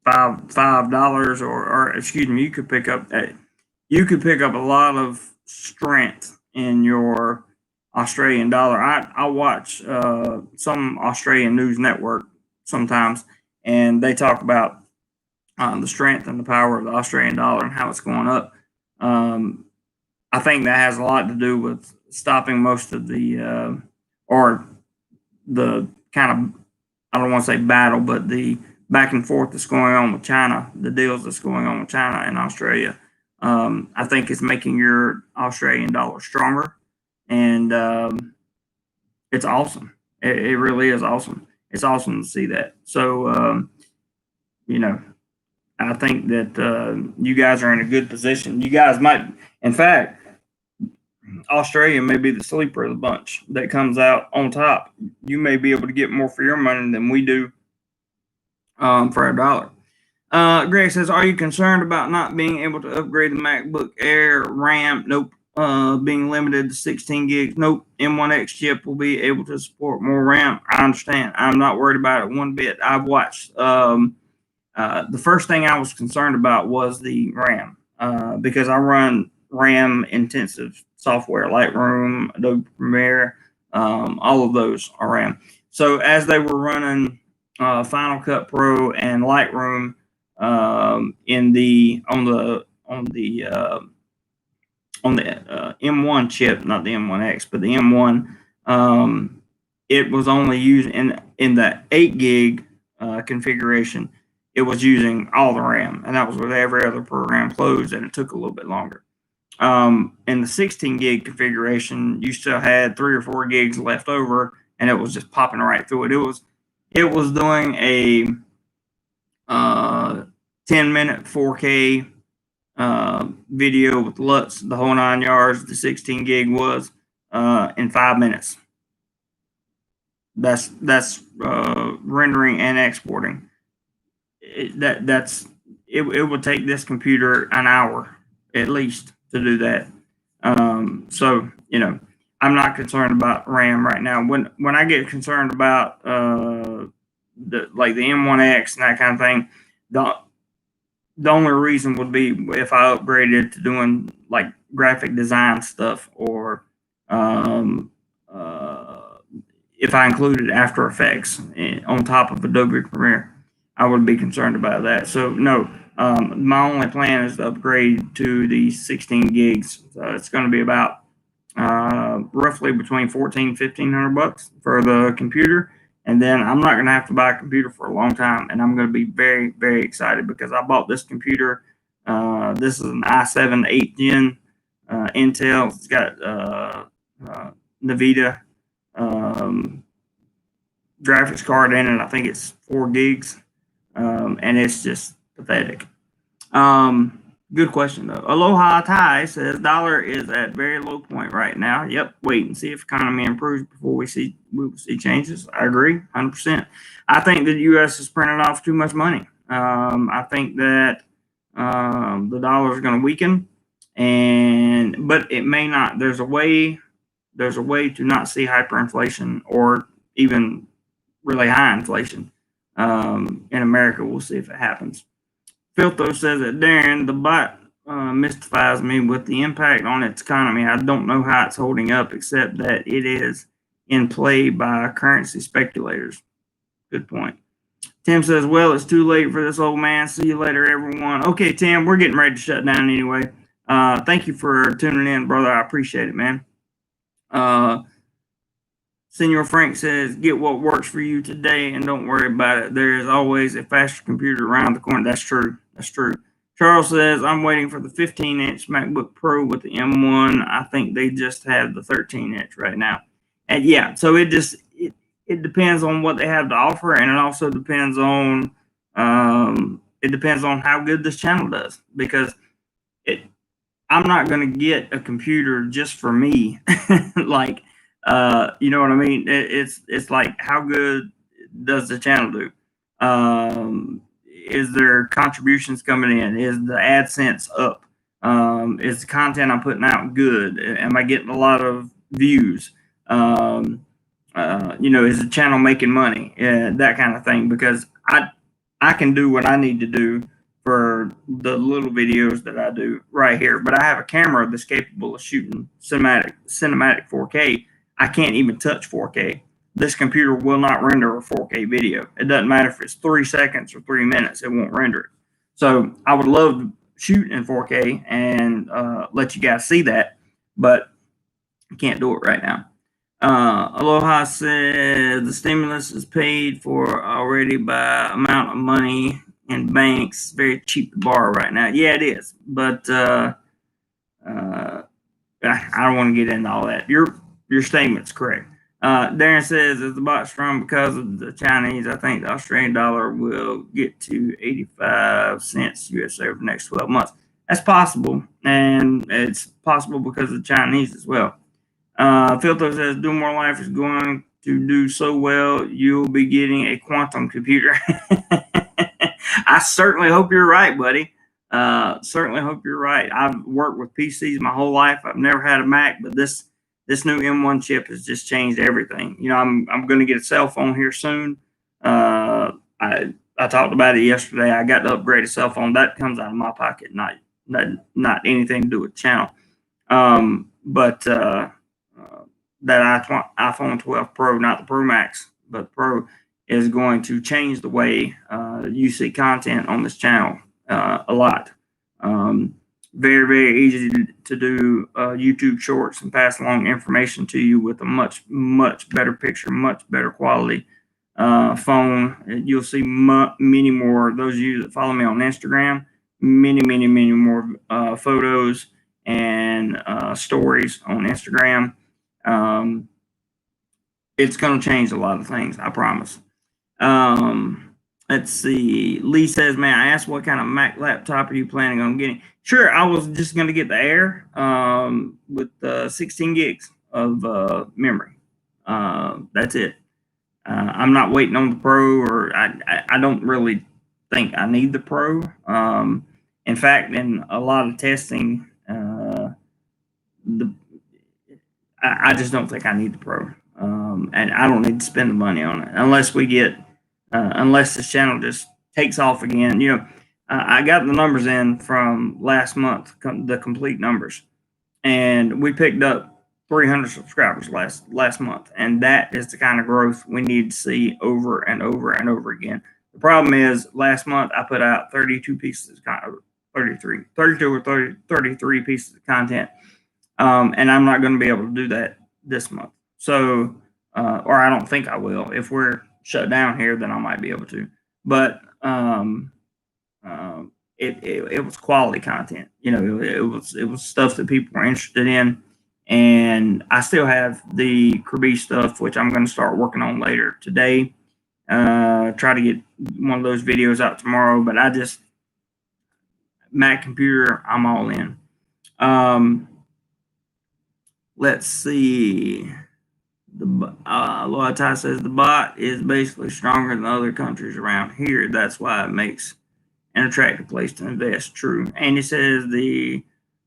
$5, or excuse me, you could pick up a lot of strength in your Australian dollar. I watch some Australian news network sometimes, and they talk about the strength and the power of the Australian dollar and how it's going up. I think that has a lot to do with stopping most of the or the kind of, I don't want to say battle, but the back and forth that's going on with China, the deals that's going on with China and Australia. I think it's making your Australian dollar stronger, and it's awesome. It really is awesome. It's awesome to see that. So, I think that you guys are in a good position. You guys might, in fact, Australia may be the sleeper of the bunch that comes out on top. You may be able to get more for your money than we do for our dollar. Greg says, are you concerned about not being able to upgrade the MacBook Air RAM? Nope. Being limited to 16 gigs. Nope. M1X chip will be able to support more RAM. I understand. I'm not worried about it one bit. I've watched. The first thing I was concerned about was the RAM because I run RAM intensive software, Lightroom, Adobe Premiere, all of those are RAM. So as they were running Final Cut Pro and Lightroom on the M1 chip, not the M1X, but the M1, it was only used in the 8 gig configuration. It was using all the RAM, and that was with every other program closed, and it took a little bit longer. In the 16 gig configuration, you still had 3 or 4 gigs left over, and it was just popping right through it. It was doing a 10-minute 4K video with LUTs, the whole 9 yards. The 16 gig was in 5 minutes. That's rendering and exporting. It would take this computer an hour at least to do that. So I'm not concerned about RAM right now. When I get concerned about the M1X and that kind of thing, the only reason would be if I upgraded to doing like graphic design stuff, or if I included After Effects on top of Adobe Premiere, I would be concerned about that. So no, my only plan is to upgrade to the 16 gigs. So it's going to be about roughly between $1,400-$1,500 for the computer. And then I'm not going to have to buy a computer for a long time. And I'm going to be very, very excited because I bought this computer. This is an i7 8th Gen Intel. It's got NVIDIA graphics card in it. I think it's 4 gigs. And it's just pathetic. Good question though. Aloha Thai says dollar is at very low point right now. Yep. Wait and see if economy improves before we will see changes. I agree, 100%. I think the U.S. is printing off too much money. I think that the dollar is going to weaken, but it may not. There's a way to not see hyperinflation or even really high inflation in America. We'll see if it happens. Filtho says that Darren, the bot mystifies me with the impact on its economy. I don't know how it's holding up, except that it is in play by currency speculators. Good point. Tim says, well, it's too late for this old man. See you later, everyone. Okay, Tim, we're getting ready to shut down anyway. Thank you for tuning in, brother. I appreciate it, man. Senor Frank says, get what works for you today and don't worry about it. There is always a faster computer around the corner. That's true. That's true. Charles says, I'm waiting for the 15-inch MacBook Pro with the M1. I think they just have the 13-inch right now. And yeah, so it depends on what they have to offer, and it also depends on how good this channel does, because I'm not going to get a computer just for me. Like, you know what I mean? It's like, how good does the channel do? Is there contributions coming in? Is the AdSense up? Is the content I'm putting out good? Am I getting a lot of views? Is the channel making money? That kind of thing. Because I can do what I need to do for the little videos that I do right here. But I have a camera that's capable of shooting cinematic 4K. I can't even touch 4K. This computer will not render a 4K video. It doesn't matter if it's 3 seconds or 3 minutes, it won't render it. So I would love to shoot in 4K and let you guys see that, but I can't do it right now. Aloha said the stimulus is paid for already by amount of money in banks. Very cheap to borrow right now. Yeah, it is, but I don't want to get into all that. Your statement's correct. Darren says, is the bot strong because of the Chinese? I think the Australian dollar will get to 85 cents US over the next 12 months. That's possible, and it's possible because of the Chinese as well. Filtho says, DoMoreLife is going to do so well, you'll be getting a quantum computer. I certainly hope you're right, buddy. Certainly hope you're right. I've worked with PCs my whole life. I've never had a Mac, but this new M1 chip has just changed everything. I'm going to get a cell phone here soon. I talked about it yesterday. I got to upgrade a cell phone. That comes out of my pocket, not anything to do with the channel. but that iPhone 12 Pro, not the Pro Max, but Pro, is going to change the way you see content on this channel a lot. Very, very easy to do YouTube shorts and pass along information to you with a much, much better picture, much better quality phone. You'll see many more, those of you that follow me on Instagram, many, many, many more photos and stories on Instagram. It's going to change a lot of things, I promise. Let's see. Lee says, "Man, I asked what kind of Mac laptop are you planning on getting?" Sure, I was just going to get the Air with 16 gigs of memory. That's it. I'm not waiting on the Pro, or I don't really think I need the Pro. In fact, in a lot of testing, I just don't think I need the Pro, and I don't need to spend the money on it unless we get unless this channel just takes off again. You know, I got the numbers in from last month, the complete numbers, and we picked up 300 subscribers last month, and that is the kind of growth we need to see over and over and over again. The problem is, last month I put out 32 pieces of 32 or 33 pieces of content, and I'm not going to be able to do that this month. So, or I don't think I will. If we're shut down here, then I might be able to. But it was quality content. You know, it was stuff that people were interested in. And I still have the Kirby stuff, which I'm going to start working on later today. Try to get one of those videos out tomorrow. But I just, Mac computer, I'm all in. Let's see. Loyalty says the bot is basically stronger than other countries around here. That's why it makes an attractive place to invest. True. Andy says the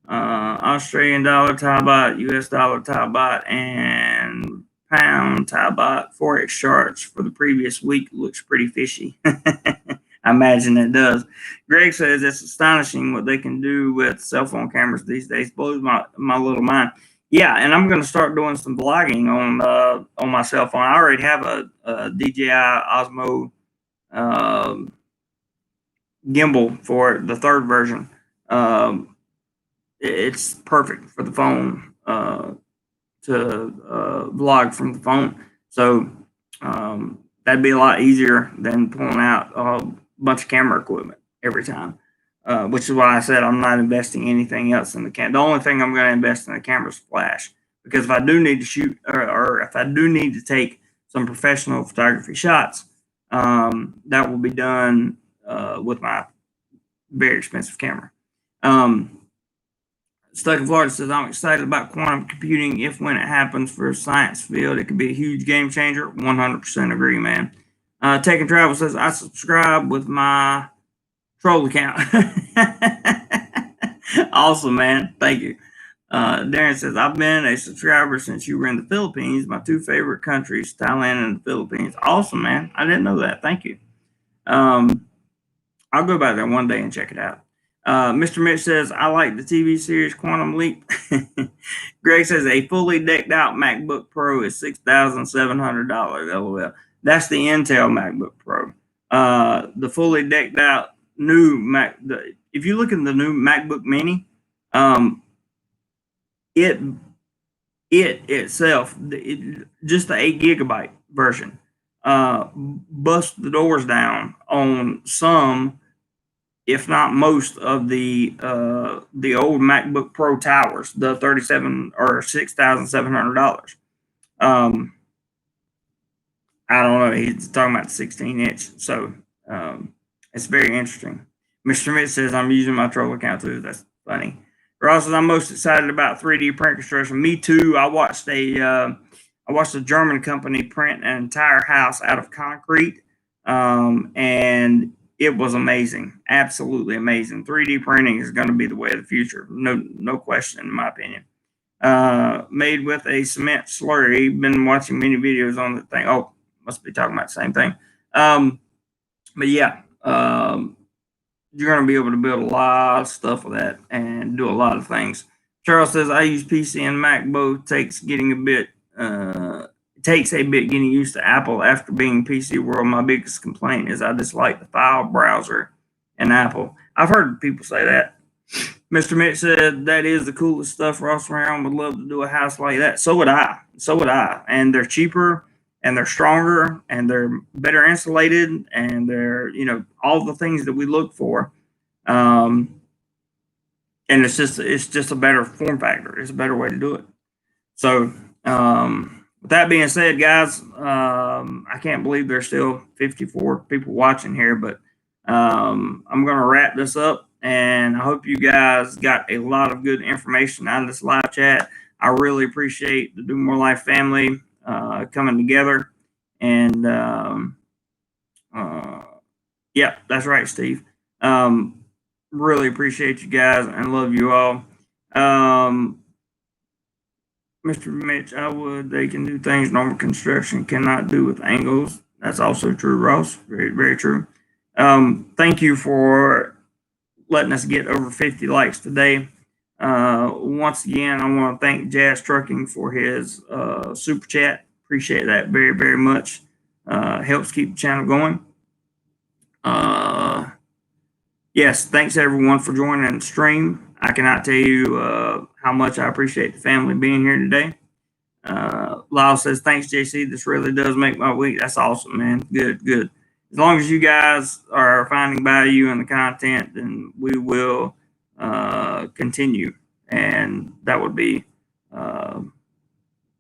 Australian dollar Thai baht, US dollar Thai baht, and pound Thai baht forex charts for the previous week looks pretty fishy. I imagine it does. Greg says it's astonishing what they can do with cell phone cameras these days. Blows my little mind. Yeah, and I'm going to start doing some vlogging on my cell phone. I already have a DJI Osmo gimbal for the third version. It's perfect for the phone to vlog from the phone. So that'd be a lot easier than pulling out a bunch of camera equipment every time. Which is why I said I'm not investing anything else in the camera. The only thing I'm going to invest in the camera is flash, because if I do need to shoot or if I do need to take some professional photography shots, that will be done with my very expensive camera. Stuck in Florida says, I'm excited about quantum computing. If when it happens for a science field, it could be a huge game changer. 100% agree, man. Tech and Travel says, I subscribe with my troll account. Awesome, man. Thank you. Darren says, I've been a subscriber since you were in the Philippines. My two favorite countries, Thailand and the Philippines. Awesome, man. I didn't know that. Thank you. I'll go back there one day and check it out. Mr. Mitch says, I like the TV series Quantum Leap. Greg says, a fully decked out MacBook Pro is $6,700. LOL. That's the Intel MacBook Pro. The fully decked out new Mac, if you look at the new MacBook Mini, it itself, just the 8 gigabyte version, busts the doors down on some, if not most, of the old MacBook Pro towers, the $37,000 or $6,700. I don't know. He's talking about the 16-inch, so it's very interesting. Mr. Mitch says, I'm using my troll account too. That's funny. Ross says, I'm most excited about 3D print construction. Me too. I watched a German company print an entire house out of concrete, and it was amazing. Absolutely amazing. 3D printing is going to be the way of the future. No question, in my opinion. Made with a cement slurry. Been watching many videos on the thing. Oh, must be talking about the same thing. But yeah, you're going to be able to build a lot of stuff with that and do a lot of things. Charles says I use PC and Mac both. Takes a bit getting used to Apple after being PC world. My biggest complaint is I dislike the file browser in Apple. I've heard people say that. Mr. Mitch said that is the coolest stuff. Ross Brown would love to do a house like that. So would I. So would I. And they're cheaper and they're stronger and they're better insulated and they're, all the things that we look for. And it's just a better form factor. It's a better way to do it. So with that being said, guys, I can't believe there's still 54 people watching here, but I'm going to wrap this up. And I hope you guys got a lot of good information out of this live chat. I really appreciate the DoMoreLife family coming together. And yeah, that's right, Steve. Really appreciate you guys and love you all. Mr. Mitch, they can do things normal construction cannot do with angles. That's also true, Ross. Very, very true. Thank you for letting us get over 50 likes today. Once again, I want to thank Jazz Trucking for his super chat. Appreciate that very, very much. Helps keep the channel going. Yes, thanks everyone for joining the stream. I cannot tell you how much I appreciate the family being here today. Lyle says, thanks, JC. This really does make my week. That's awesome, man. Good, good. As long as you guys are finding value in the content, then we will continue. And that would be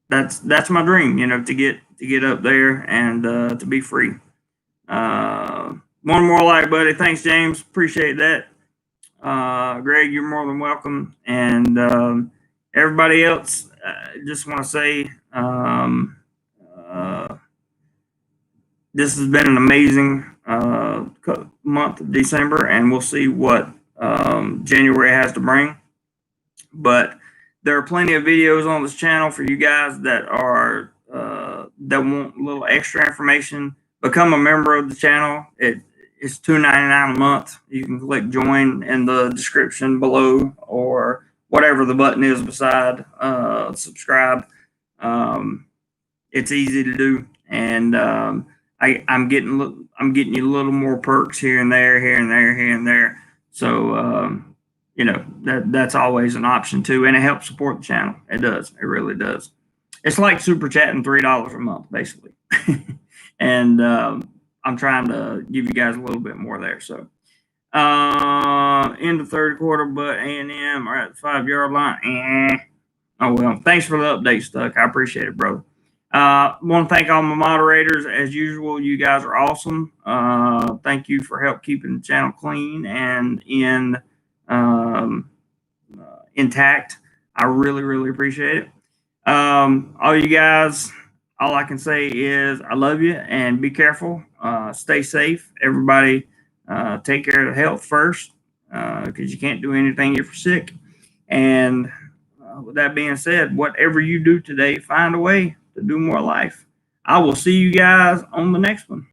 that's my dream, to get up there and to be free. One more like, buddy. Thanks, James. Appreciate that. Greg, you're more than welcome. And everybody else, just want to say this has been an amazing month of December, and we'll see what January has to bring. But there are plenty of videos on this channel for you guys that are that want a little extra information. Become a member of the channel. It's $2.99 a month. You can click join in the description below or whatever the button is beside subscribe. It's easy to do, and I'm getting you a little more perks here and there. So that's always an option too, and it helps support the channel. It does. It really does. It's like super chatting $3 a month, basically. And I'm trying to give you guys a little bit more there. So in the third quarter, but A&M are at the 5-yard line. Oh well, thanks for the update, Stuck. I appreciate it, brother. Want to thank all my moderators as usual. You guys are awesome. Thank you for help keeping the channel clean and intact. I really, really appreciate it. All you guys, all I can say is I love you and be careful. Stay safe. Everybody take care of health first because you can't do anything if you're sick. And with that being said, whatever you do today, find a way to do more life. I will see you guys on the next one.